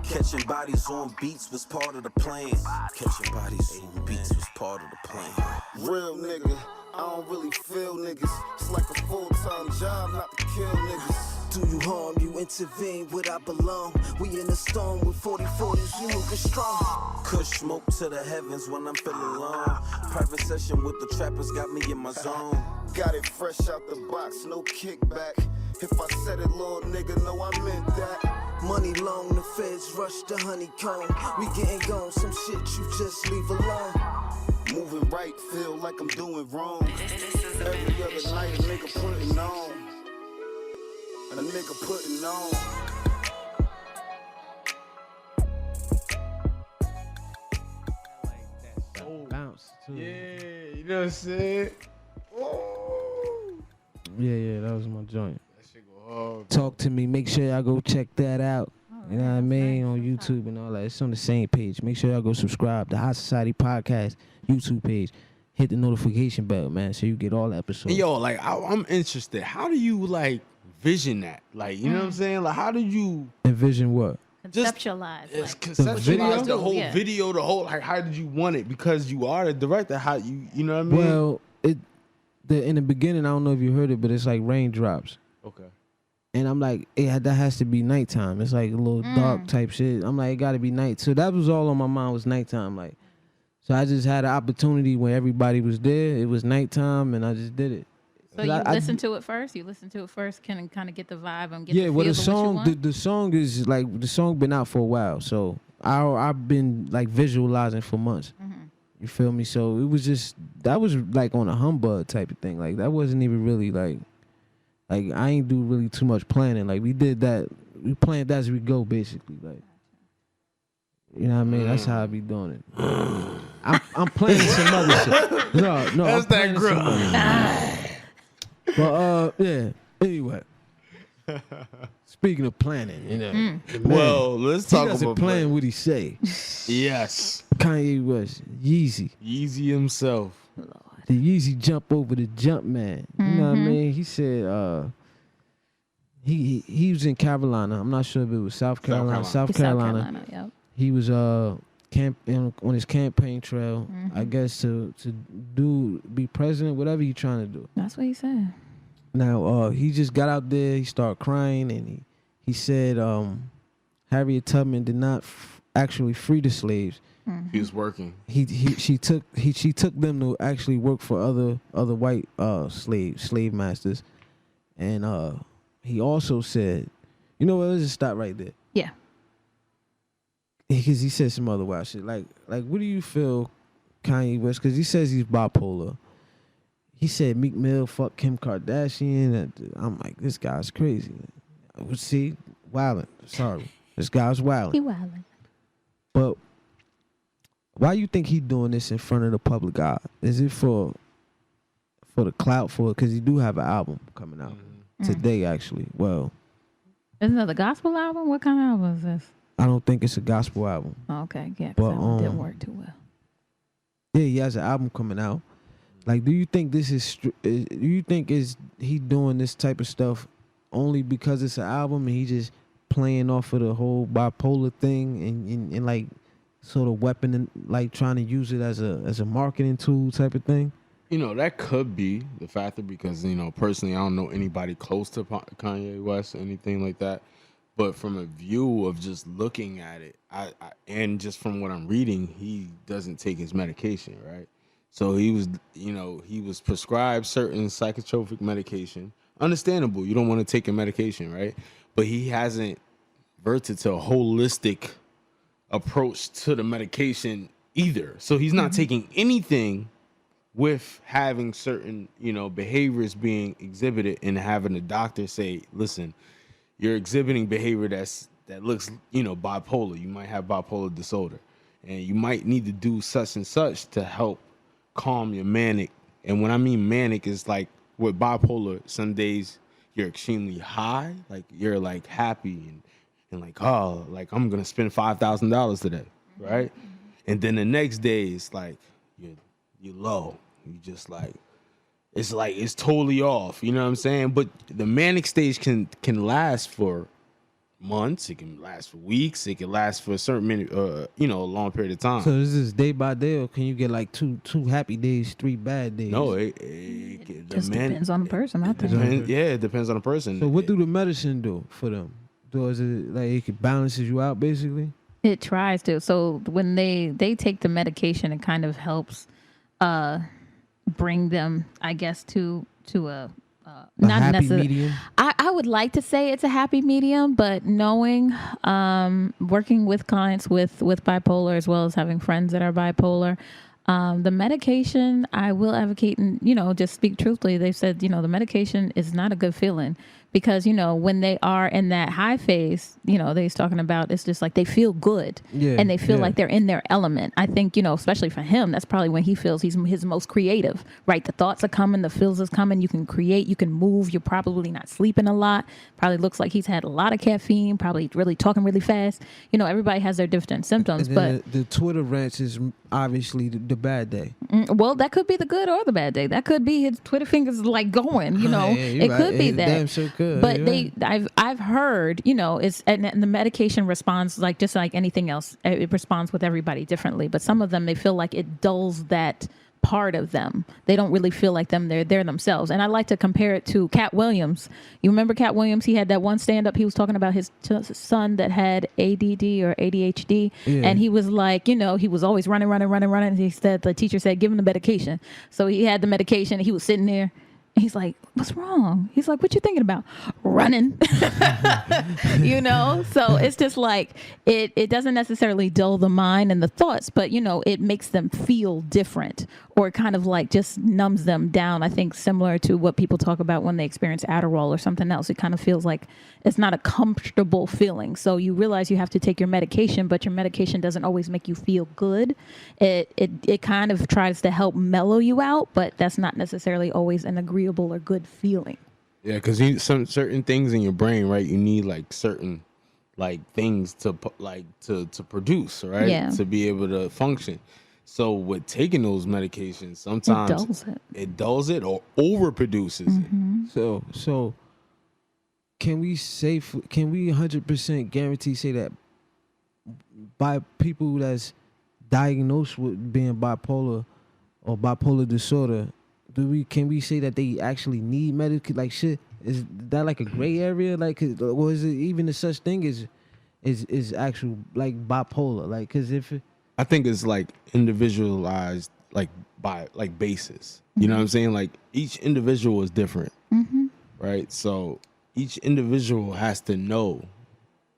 Catching bodies on beats was part of the plan. Catching bodies on beats was part of the plan. Real nigga, I don't really feel niggas. It's like a full-time job not to kill niggas. Do you harm, you intervene where I belong. We in a storm with 40-40s, you moving strong. Kush smoke to the heavens when I'm feeling long. Private session with the trappers got me in my zone. Got it fresh out the box, no kickback. If I said it, little nigga, know I meant that. Money long, the feds rush the honeycomb. We getting gone, some shit you just leave alone. Moving right, feel like I'm doing wrong. Every other night, a nigga putting on. A nigga putting on. Bounce too. Yeah, you know what I'm saying? Yeah, that was my joint. That shit go hard. Talk to Me. Make sure y'all go check that out. You know what I mean? On YouTube and all that. It's on the same page. Make sure y'all go subscribe to Hot Society Podcast YouTube page. Hit the notification bell, man, so you get all the episodes. Yo, like I'm interested. How do you like vision that? Like, you know what I'm saying? Like, how do you Envision what? Conceptualize. It's like, conceptualize video? the whole Yeah. video, the whole like how did you want it? Because you are the director. How you know what I mean? Well, in the beginning, I don't know if you heard it, but it's like raindrops. Okay. And I'm like, that has to be nighttime. It's like a little dark type shit. I'm like, it got to be night. So that was all on my mind was nighttime. Like, so I just had an opportunity when everybody was there. It was nighttime, and I just did it. So you listen to it first. You listen to it first, can kind of get the vibe and get the feel well, the of song, what you want? the song is like the song been out for a while, so I've been like visualizing for months. You feel me? So it was just that was like on a humbug type of thing. Like that wasn't even really like I ain't do really too much planning. Like we did that we planned as we go, basically. Like, you know what I mean? That's how I be doing it. I'm playing some other shit. No, That's that grill. But yeah. Anyway, speaking of planning, you know, man, Well, let's he talk doesn't about plan what he say. Yes, Yeezy West, Yeezy himself. the Yeezy jump over the jump man. You know what I mean? He said he was in Carolina. I'm not sure if it was South Carolina. South Carolina, yep. He was on his campaign trail, I guess to be president, whatever he trying to do. That's what he said. Now he just got out there. He started crying, and he said Harriet Tubman did not actually free the slaves. He was working. She took them to actually work for other white slave masters, and he also said, you know what? Let's just stop right there. Yeah. Because he said some other wild shit. Like what do you feel, Kanye West? Because he says he's bipolar. He said Meek Mill fuck Kim Kardashian. And I'm like, this guy's crazy. See, wildin'. Sorry, this guy's wildin'. He wildin'. But why you think he doing this in front of the public eye? Is it for the clout for it? Because he do have an album coming out today, actually. Well, Isn't that the gospel album? What kind of album is this? I don't think it's a gospel album. Oh, okay, yeah, But, because that one didn't work too well. Yeah, he has an album coming out. Like, do you think this is? Do you think is he doing this type of stuff only because it's an album and he just playing off of the whole bipolar thing and like sort of weapon and like trying to use it as a marketing tool type of thing? You know, that could be the factor because, you know, personally, I don't know anybody close to Kanye West or anything like that. But from a view of just looking at it, I and just from what I'm reading, he doesn't take his medication, right? So he was prescribed certain psychotropic medication. Understandable. You don't want to take a medication, right? But he hasn't verted to a holistic approach to the medication either. So he's not taking anything with having certain, behaviors being exhibited and having the doctor say, listen, you're exhibiting behavior that looks, bipolar. You might have bipolar disorder and you might need to do such and such to help calm your manic. And when I mean manic is like with bipolar, some days you're extremely high, like you're like happy and like, oh, like I'm going to spend $5,000 today. Right. And then the next day it's like you're low. You just like it's totally off. You know what I'm saying? But the manic stage can last for months. It can last for weeks. It can last for a certain minute, a long period of time. So is this day by day, or can you get like two happy days, 3 bad days? No, it just depends on the person. I think. It depends on the person. So what do the medicine do for them? Does it like it balances you out basically? It tries to. So when they take the medication, it kind of helps bring them, I guess, to a not happy necessarily. medium? I would like to say it's a happy medium, but knowing, working with clients with bipolar as well as having friends that are bipolar, the medication, I will advocate and, just speak truthfully. They've said, the medication is not a good feeling because, when they are in that high phase, they're talking about, it's just like they feel good and they feel like they're in their element. I think, especially for him, that's probably when he feels he's his most creative, right? The thoughts are coming, the feels is coming. You can create, you can move. You're probably not sleeping a lot. Probably looks like he's had a lot of caffeine, probably really talking really fast. Everybody has their different symptoms, but the Twitter rants is obviously the bad day. Well, that could be the good or the bad day. That could be his Twitter fingers like going, it right. could be that. Damn sure could. But I've heard, it's and the medication responds like just like anything else. It responds with everybody differently. But some of them, they feel like it dulls that part of them. They don't really feel like they're themselves. And I like to compare it to Cat Williams. You remember Cat Williams? He had that one stand up. He was talking about his son that had ADD or ADHD. Yeah. And he was like, he was always running. And he said, the teacher said, give him the medication. So he had the medication and he was sitting there And he's like, what's wrong? He's like, what you thinking about? Running. You know? So it's just like, it doesn't necessarily dull the mind and the thoughts, but, you know, it makes them feel different, or kind of like just numbs them down. I think similar to what people talk about when they experience Adderall or something else. It kind of feels like it's not a comfortable feeling. So you realize you have to take your medication, but your medication doesn't always make you feel good. It kind of tries to help mellow you out, but that's not necessarily always an agreeable or good feeling. Yeah, because some certain things in your brain, right? You need like certain like things to produce, right? Yeah. To be able to function. So with taking those medications, sometimes it dulls it or overproduces it. So can we 100% guarantee say that by people that's diagnosed with being bipolar or bipolar disorder, can we say that they actually need medical like shit? Is that like a gray area? Like, or is it even a such thing as actual like bipolar? Like, because if I think it's like individualized, like by like basis. You know what I'm saying? Like each individual is different, right? So each individual has to know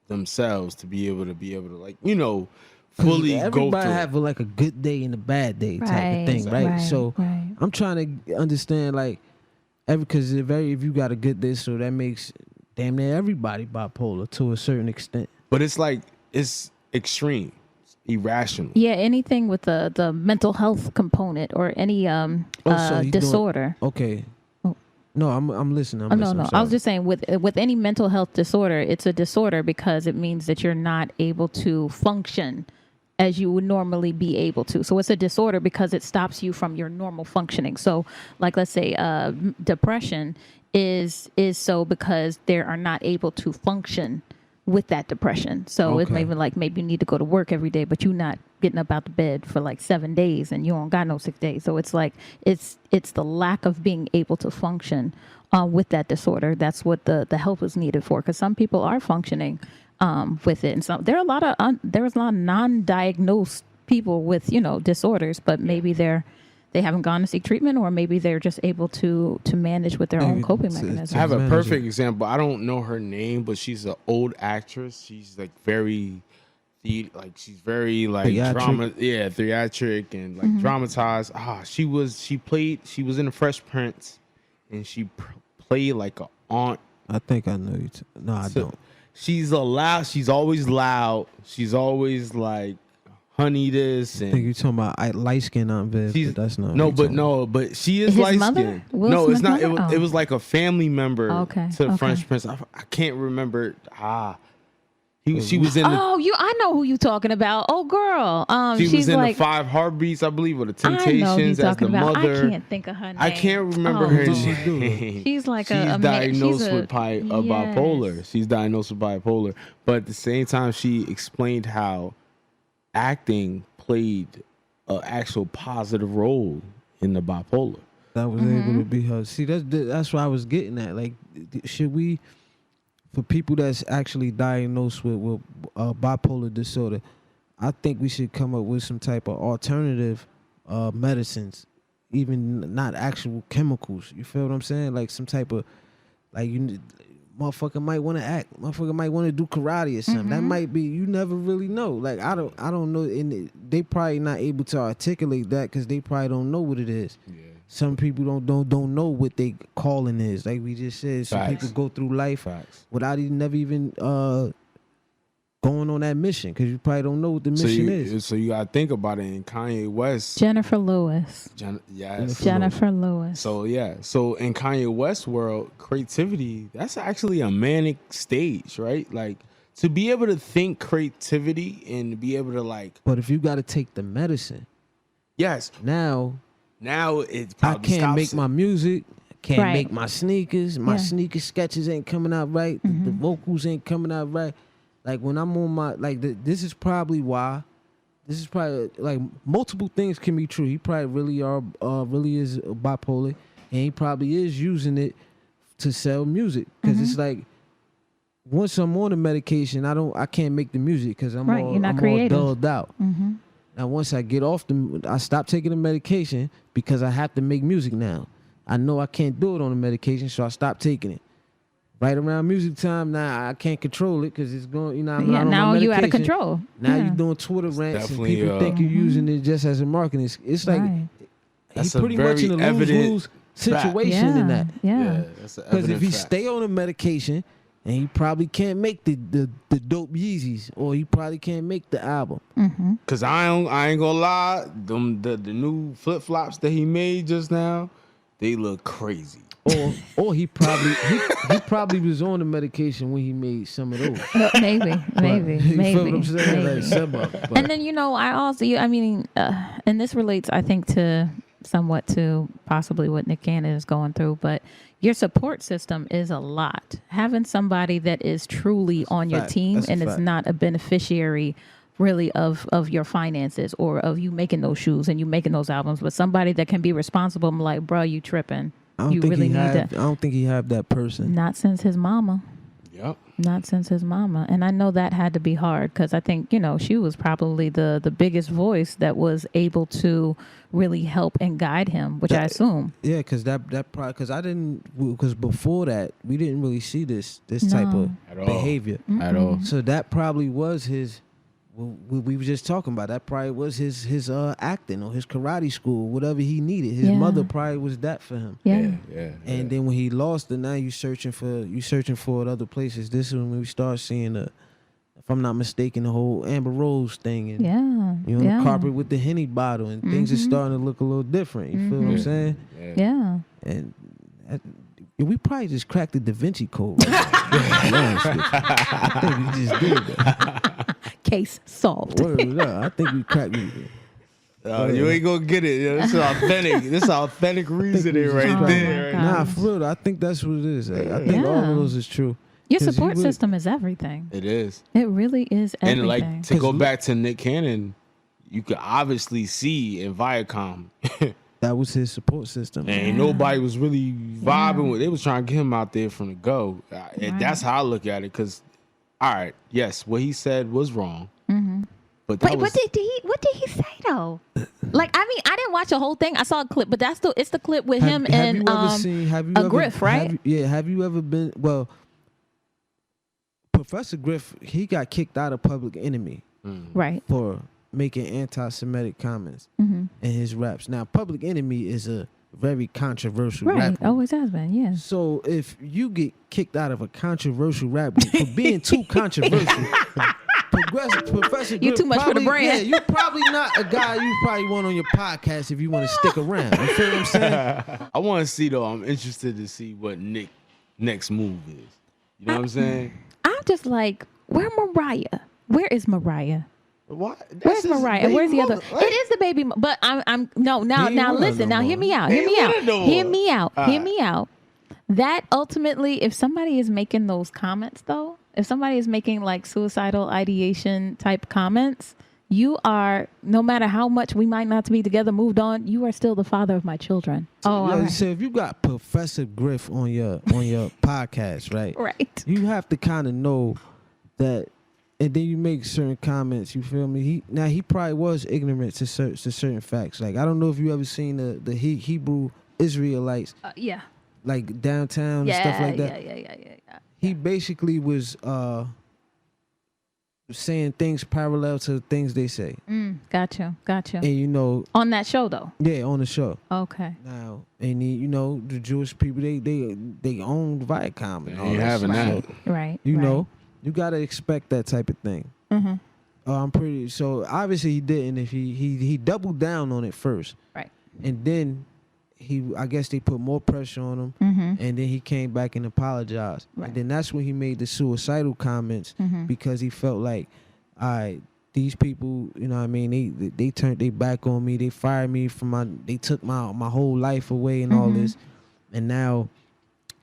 themselves to be able to like, you know, fully go through. Everybody have like a good day and a bad day type of thing, right? So I'm trying to understand like because if you got a good day, so that makes damn near everybody bipolar to a certain extent. But it's like it's extreme. Irrational. Yeah, anything with the mental health component or any disorder. Okay. No, I'm listening. No. I was just saying with any mental health disorder, it's a disorder because it means that you're not able to function as you would normally be able to. So it's a disorder because it stops you from your normal functioning. So like, let's say depression is so because they are not able to function with that depression. So it's maybe like maybe you need to go to work every day, but you're not getting up out the bed for like 7 days and you don't got no 6 days. So it's like it's the lack of being able to function with that disorder. That's what the help is needed for, because some people are functioning with it, and so there's a lot of non-diagnosed people with, you know, disorders, but maybe they haven't gone to seek treatment, or maybe they're just able to manage with their own coping mechanisms. I have a perfect example. I don't know her name, but she's an old actress. She's like she's very like theatric and like dramatized. She was in the Fresh Prince, and she played like an aunt. I think I know you. No, I don't. She's always loud. She's always like, honey this. And I think you're talking about light skin Aunt Viv, but that's not. But she is light skin. No, it's not. It was like a family member to Fresh Prince. I can't remember. She was in the. I know who you talking about. Oh, girl. She was in the 5 Heartbeats, I believe, or the Temptations as the mother. I can't think of her name. I can't remember her name. She's like she's diagnosed with bipolar. She's diagnosed with bipolar, but at the same time, she explained how acting played an actual positive role in the bipolar. That was able to be her. See, that's what I was getting at. Like, should we, for people that's actually diagnosed with bipolar disorder, I think we should come up with some type of alternative medicines, even not actual chemicals. You feel what I'm saying? Like some type of, like, motherfucker might want to act. Motherfucker might want to do karate or something. That might be, you never really know. Like, I don't know. And they probably not able to articulate that because they probably don't know what it is. Yeah. Some people don't know what they calling is. Like we just said, some people go through life without never even going on that mission, because you probably don't know what the mission is. So you gotta think about it. In Kanye West, Jennifer Lewis. Jennifer Lewis. So in Kanye West world, creativity, that's actually a manic stage, right? Like, to be able to think creativity and be able to like. But if you got to take the medicine, yes. Now it probably I can't make it. my music. Can't make my sneakers. My sneaker sketches ain't coming out right. The vocals ain't coming out right. Like when I'm on my this is probably why. This is probably like multiple things can be true. He probably really is bipolar, and he probably is using it to sell music, because it's like once I'm on the medication, I can't make the music because I'm all dulled out. Now once I get off I stop taking the medication because I have to make music now. I know I can't do it on the medication, so I stopped taking it. Right around music time, now I can't control it because it's going, you know, I'm not on now my you out of medication. control. Now Yeah. you're doing Twitter rants and definitely, people think you're using it just as a marketing. It's like Right. That's he's a pretty much in a very evident lose situation in that. Yeah. that's an Because if evident he fact. stay on the medication, and he probably can't make the dope Yeezys, or he probably can't make the album. Cause I ain't gonna lie, the new flip flops that he made just now, they look crazy. Or he probably was on the medication when he made some of those. Maybe. You feel what I'm saying? maybe. Like some of it, but And then, and this relates, I think, to somewhat to possibly what Nick Cannon is going through, but your support system is a lot. Having somebody that is truly on your fact. team That's a and is fact. not a beneficiary really of your finances or of you making those shoes and you making those albums, but somebody that can be responsible. I'm like, bro, you tripping. You really need I that. don't think he have that person. Not since his mama. Yep. Not since his mama. And I know that had to be hard because I think, she was probably the biggest voice that was able to really help and guide him, which I assume. Yeah, because because before that we didn't really see this type of At all. behavior At all. So that probably was his. We were just talking about that. Probably was his acting or his karate school, whatever he needed. His Yeah. mother probably was that for him. Yeah. And then when he lost it, now you searching for it other places. This is when we start seeing if I'm not mistaken, the whole Amber Rose thing and Yeah. you know the carpet with the Henny bottle and things are starting to look a little different. You feel what I'm saying? Yeah. And we probably just cracked the Da Vinci Code. Right now. I think we just did that. Case solved. Word up. I think we cracked it. You ain't gonna get it. This is authentic. This is authentic reasoning was right just there. God. Nah, for real. I think that's what it is. I think all Yeah. of those is true. Your 'Cause he support really- system is everything. It is. It really is everything. And like to go back to Nick Cannon, you could obviously see in Viacom, That was his support system. and nobody was really vibing with. They was trying to get him out there from the go. And that's how I look at it. Because, all right, yes, what he said was wrong. But that Wait, was, what did he say though? Like, I mean, I didn't watch the whole thing. I saw a clip, but it's the clip with him and Griff, right? Have you ever been? Well, Professor Griff, he got kicked out of Public Enemy Right. for making anti-Semitic comments in his raps. Now, Public Enemy is a very controversial Right. rapper. Always has been. Yeah. So if you get kicked out of a controversial rap group for being too controversial, Professor You Griff too much for the probably- brand. Yeah, you probably not a guy you probably want on your podcast if you want to stick around. You feel what I'm saying? I want to see, though, I'm interested to see what Nick next move is. You know what I'm saying? I'm just like, where Mariah? Where is Mariah? What? Where's Mariah? Where's the other? It is the baby, but now listen. Now hear me out. Hear me out. That ultimately, if somebody is making those comments, though, if somebody is making like suicidal ideation type comments, you are, no matter how much we might not be together, moved on, you are still the father of my children. Oh, all right. So if you got Professor Griff on your podcast, right? Right. You have to kind of know that, and then you make certain comments. You feel me? He probably was ignorant to certain facts. Like I don't know if you ever seen the Hebrew Israelites, Yeah. like downtown and stuff like that. Yeah. He basically was saying things parallel to the things they say, Gotcha. and you know, On that show, though. yeah, on the show. Okay. Now, and you know, the Jewish people they own Viacom and all Ain't that having shit. that. So, Right. you right. know, you gotta expect that type of thing. I'm pretty so obviously he didn't. If he doubled down on it first, Right. and then I guess they put more pressure on him, and then he came back and apologized, Right. and then that's when he made the suicidal comments because he felt like, all right, these people, you know what I mean, they turned their back on me, they fired me from they took my whole life away and all this, and now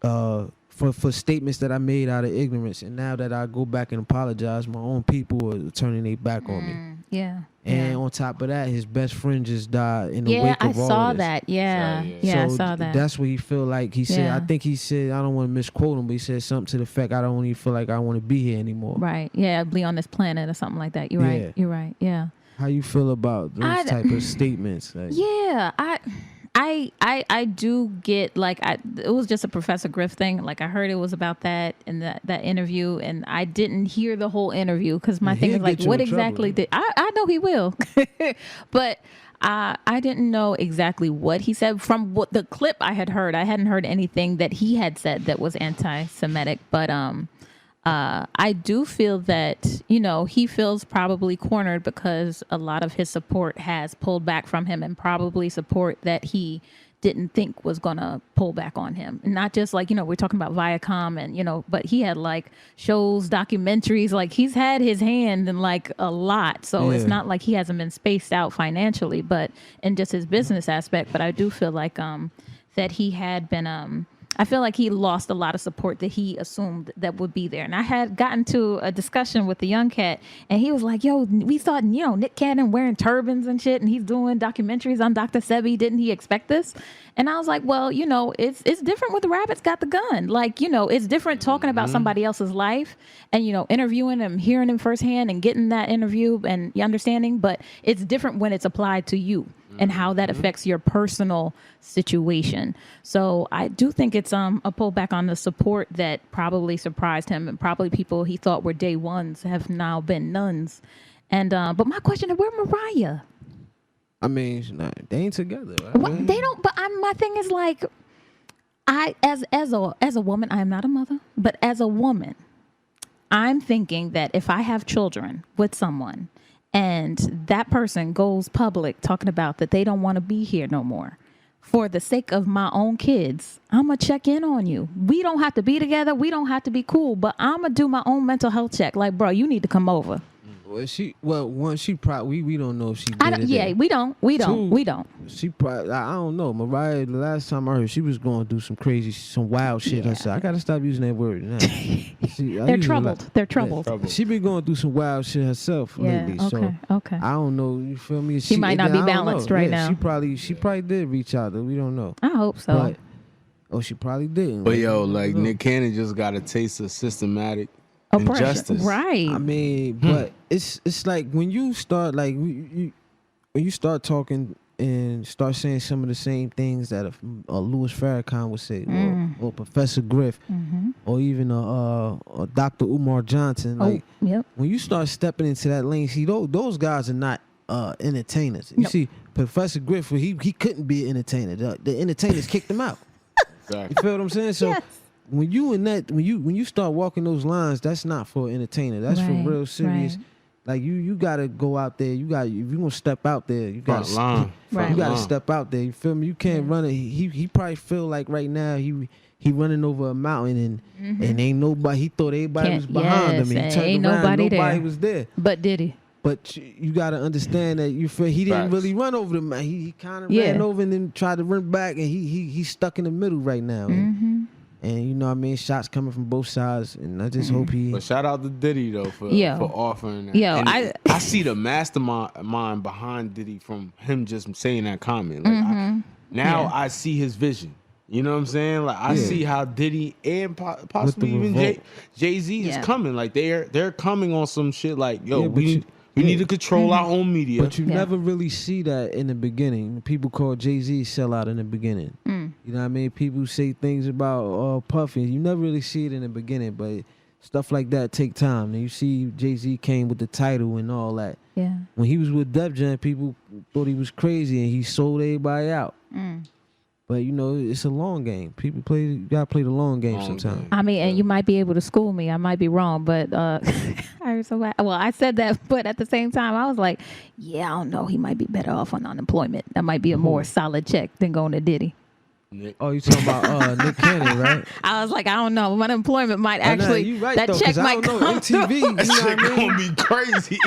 for statements that I made out of ignorance, and now that I go back and apologize, my own people are turning their back on me. Yeah. And on top of that, his best friend just died in the wake I of all saw of this. that. Yeah. So, Yeah, I So saw that. That's what he feel like. He said, Yeah. I think he said, I don't want to misquote him, but he said something to the effect, I don't even feel like I want to be here anymore. Right. Yeah, be on this planet or something like that. You're right. Yeah. You're right. Yeah. How you feel about those type of statements? Like, Yeah. I do get like it was just a Professor Griff thing. Like I heard it was about that in that interview, and I didn't hear the whole interview because my thing is like, what exactly did I know he will, but I didn't know exactly what he said from what the clip I had heard. I hadn't heard anything that he had said that was anti-Semitic, but I do feel that, you know, he feels probably cornered because a lot of his support has pulled back from him, and probably support that he didn't think was going to pull back on him. And not just like, you know, we're talking about Viacom and, you know, but he had like shows, documentaries, like he's had his hand in like a lot. So it's not like he hasn't been spaced out financially, but in just his business aspect. But I do feel like that he had been I feel like he lost a lot of support that he assumed that would be there. And I had gotten to a discussion with the young cat, and he was like, yo, we thought, you know, Nick Cannon wearing turbans and shit, and he's doing documentaries on Dr. Sebi. Didn't he expect this? And I was like, well, you know, it's different with the Rabbits Got the Gun. Like, you know, it's different talking about somebody else's life and, you know, interviewing him, hearing him firsthand and getting that interview and understanding. But it's different when it's applied to you and how that affects your personal situation. So I do think it's a pullback on the support that probably surprised him, and probably people he thought were day ones have now been nuns. And but my question is, where Mariah? I mean, they ain't together. Right? What, they don't. But my thing is like, as a woman, I am not a mother, but as a woman, I'm thinking that if I have children with someone, and that person goes public talking about that they don't want to be here no more, for the sake of my own kids, I'm going to check in on you. We don't have to be together. We don't have to be cool, but I'm going to do my own mental health check. Like, bro, you need to come over. One, she probably, we don't know if she did it. Yeah, we don't. She probably, I don't know. Mariah, the last time I heard, she was going through some wild shit herself. I got to stop using that word now. They're troubled. They're troubled. Yeah. She been going through some wild shit herself lately. Okay. I don't know. You feel me? She might not be balanced right now. She probably did reach out. We don't know. I hope so. But, she probably didn't. But yo, like Nick Cannon just got a taste of systematic injustice. Right. I mean, but it's like when you start when you start talking and start saying some of the same things that Louis Farrakhan would say, or Professor Griff, or even Dr. Umar Johnson. Like, when you start stepping into that lane, see, those guys are not entertainers. You see, Professor Griff, he couldn't be an entertainer. The entertainers kicked him out. Exactly. You feel what I'm saying? So when you start walking those lines, that's not for entertainer. That's for real serious. Right. Like you gotta go out there. If you gonna step out there, you gotta step out there. You feel me? You can't run it. He probably feel like right now he running over a mountain and ain't nobody. He thought everybody was behind him. And he turned around, nobody was there. But did he? But you gotta understand that you feel he didn't really run over the mountain. He kind of ran over and then tried to run back, and he's stuck in the middle right now. And you know what I mean, shots coming from both sides, and I just hope he. But shout out to Diddy though for offering that. I see the mastermind behind Diddy from him just saying that comment. Like now I see his vision. You know what I'm saying? Like I see how Diddy and possibly even Jay-Z is coming. Like they're coming on some shit. Like we need to control our own media. But you never really see that in the beginning. People call Jay-Z sellout in the beginning. You know what I mean? People say things about Puffy. You never really see it in the beginning, but stuff like that take time. And you see Jay-Z came with the title and all that. Yeah. When he was with Def Jam, people thought he was crazy and he sold everybody out. But you know, it's a long game. You gotta play the long game sometimes. I mean, and you might be able to school me. I might be wrong, but I said that, but at the same time, I was like, I don't know. He might be better off on unemployment. That might be a more solid check than going to Diddy. Oh, you talking about Nick Cannon, right? I was like, I don't know. Unemployment might actually. You right, that though, check might come MTV. That shit gonna be crazy.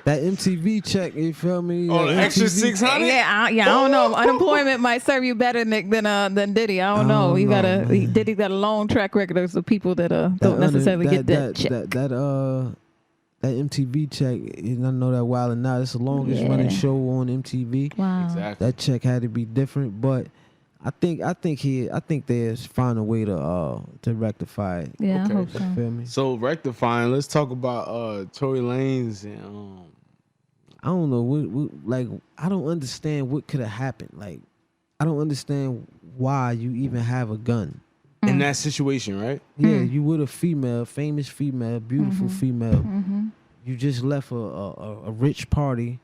That MTV check, you feel me? Oh, the extra 600? I don't know. Unemployment might serve you better, Nick, than Diddy. I don't know. Diddy got a long track record of the people that don't necessarily get that check. That MTV check, I know that while and now it's the longest running show on MTV. Wow. Exactly. That check had to be different, but I think there's find a way to rectify it. Yeah, I hope so. Feel me? So rectifying, let's talk about Tory Lanez and I don't know what I don't understand what could have happened. Like I don't understand why you even have a gun. In that situation, right? Yeah, you with a female, famous female, beautiful female. You just left a rich party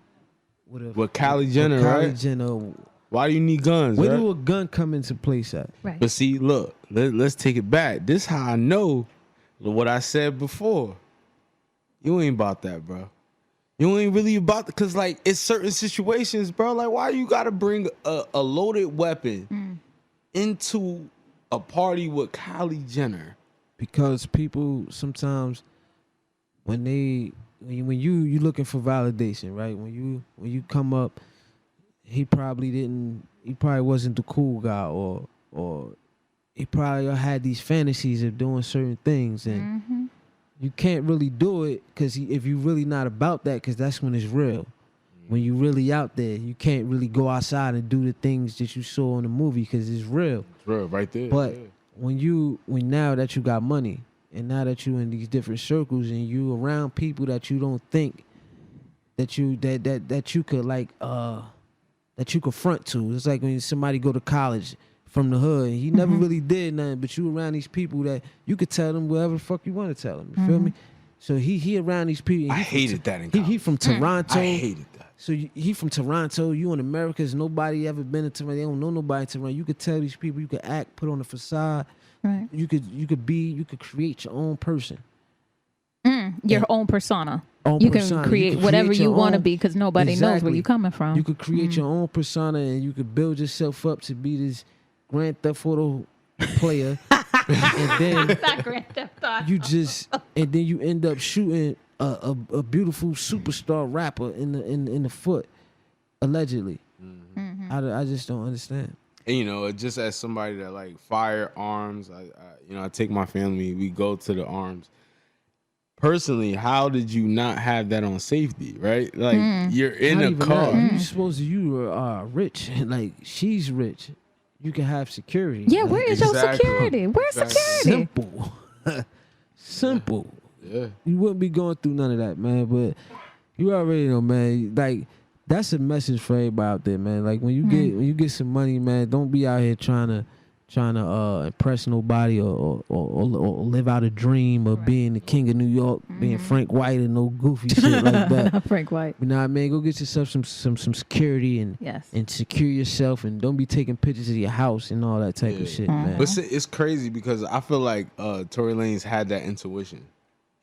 with Kylie Jenner, Kylie right? Jenner. Why do you need guns, Where right? do a gun come into place at? Right. But see, look, let's take it back. This how I know what I said before. You ain't about that, bro. You ain't really about that, cause like it's certain situations, bro. Like, why you gotta bring a loaded weapon into a party with Kylie Jenner? Because people sometimes when you looking for validation, right? When you come up, he probably wasn't the cool guy, or he probably had these fantasies of doing certain things, and you can't really do it because if you really not about that, because that's when it's real. When you really out there, you can't really go outside and do the things that you saw in the movie because it's real. It's real, right there. But yeah. when now that you got money and now that you in these different circles and you around people that you don't think that you could like that you could front to. It's like when somebody go to college from the hood and he never really did nothing, but you around these people that you could tell them whatever the fuck you want to tell them. You feel me? So he around these people. I hated that in college. He from Toronto. I hated that. So he from Toronto. You in America. Nobody ever been to Toronto. They don't know nobody in Toronto. You could tell these people. You could act, put on a facade. Right. You could create your own person. Your own persona. Own You persona. can create whatever you your want to own- be because nobody knows where Exactly. you're coming from. You could create your own persona and you could build yourself up to be this Grand Theft Auto player. And then Not Grand Theft Auto. and then you end up shooting a beautiful superstar rapper in the foot, allegedly. I just don't understand. And, you know, just as somebody that like firearms, I take my family, we go to the arms. Personally, how did you not have that on safety, right? Like you're in Not a even car. that. You are rich. Like she's rich. You can have security. Yeah, Like, where is your Exactly. security? Where's Exactly. security? simple. Simple. Yeah. You wouldn't be going through none of that, man. But you already know, man. Like that's a message for everybody out there, man. Like when you get some money, man, don't be out here trying to impress nobody or live out a dream of being the king of New York, being Frank White and no goofy shit like that. Not Frank White. You know what I mean? Go get yourself some security and Yes. and secure yourself, and don't be taking pictures of your house and all that type of shit, man. But it's crazy because I feel like Tory Lanez had that intuition.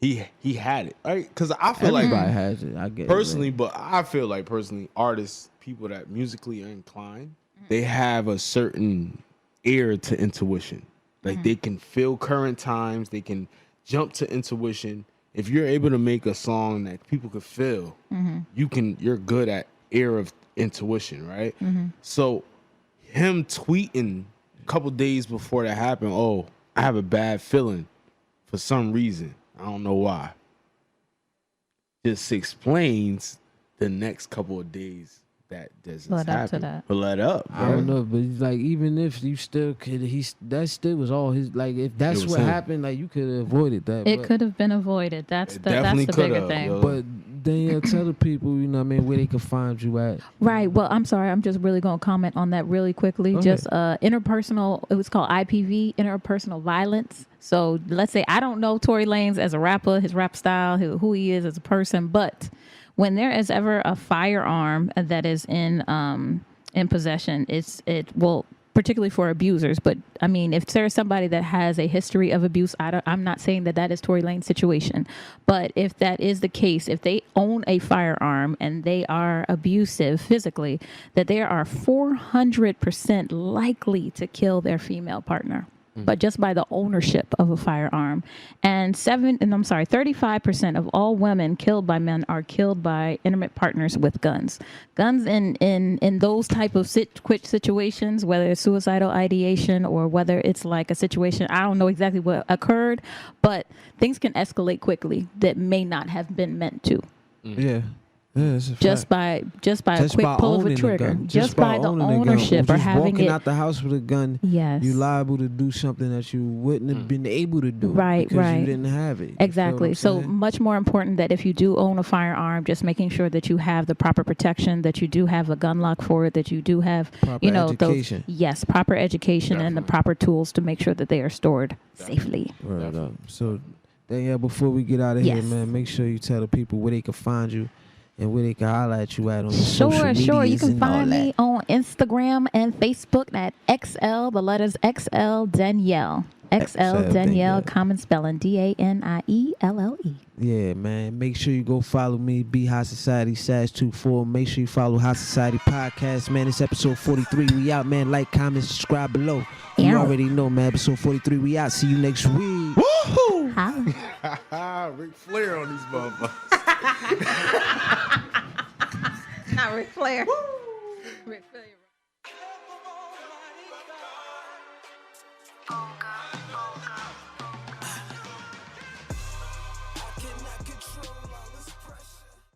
He had it, right? Because I feel Everybody like has it. I get personally, it, man. but I feel like personally, artists, people that musically are inclined, they have a certain ear to intuition. Like they can feel current times, they can jump to intuition. If you're able to make a song that people could feel, you're good at ear of intuition, right? So him tweeting a couple days before that happened, oh, I have a bad feeling for some reason. I don't know why. Just explains the next couple of days that doesn't Led up to happen. that. But let up, I don't know, but it's like even if you still could, that still was all his. Like if that's It was what him. happened, like you could have avoided that. It but, could have been avoided. That's It the definitely bigger could've, thing. yo. But Danielle, tell the people, you know what I mean, where they can find you at. Right. Well, I'm sorry. I'm just really going to comment on that really quickly. Go Just interpersonal, it was called IPV, interpersonal violence. So let's say I don't know Tory Lanez as a rapper, his rap style, who he is as a person, but when there is ever a firearm that is in possession, well, particularly for abusers. But I mean, if there's somebody that has a history of abuse, I'm not saying that is Tory Lanez's situation. But if that is the case, if they own a firearm and they are abusive physically, that they are 400% likely to kill their female partner. But just by the ownership of a firearm. And 35% of all women killed by men are killed by intimate partners with guns. Guns in those type of situations, whether it's suicidal ideation or whether it's like a situation, I don't know exactly what occurred, but things can escalate quickly that may not have been meant to. Yeah. Yeah, it's a just fact. by a quick pull of a trigger, just by the owning ownership gun. or Just having walking it. out the house with a gun, Yes. you liable to do something that you wouldn't have been able to do, Right, because right. you didn't have it. You Exactly. feel what So I'm saying? much more important that if you do own a firearm, just making sure that you have the proper protection, that you do have a gun lock for it, that you do have, Proper education. proper education and the proper tools to make sure that they are stored safely. Word up. So, Danielle, before we get out of here, Yes. man, make sure you tell the people where they can find you and where they can holler at you at on your social Sure. You medias can and all find me that. on Instagram and Facebook at XL, the letters XL Danielle. XL Danielle, common spelling Danielle. Yeah, man. Make sure you go follow me, Be High Society /24. Make sure you follow High Society Podcast, man. It's episode 43. We out, man. Like, comment, subscribe below. You Ow. already know, man. Episode 43. We out. See you next week. Woohoo! Ric Flair on these motherfuckers. Not Ric Flair. Ric Flair. Oh God.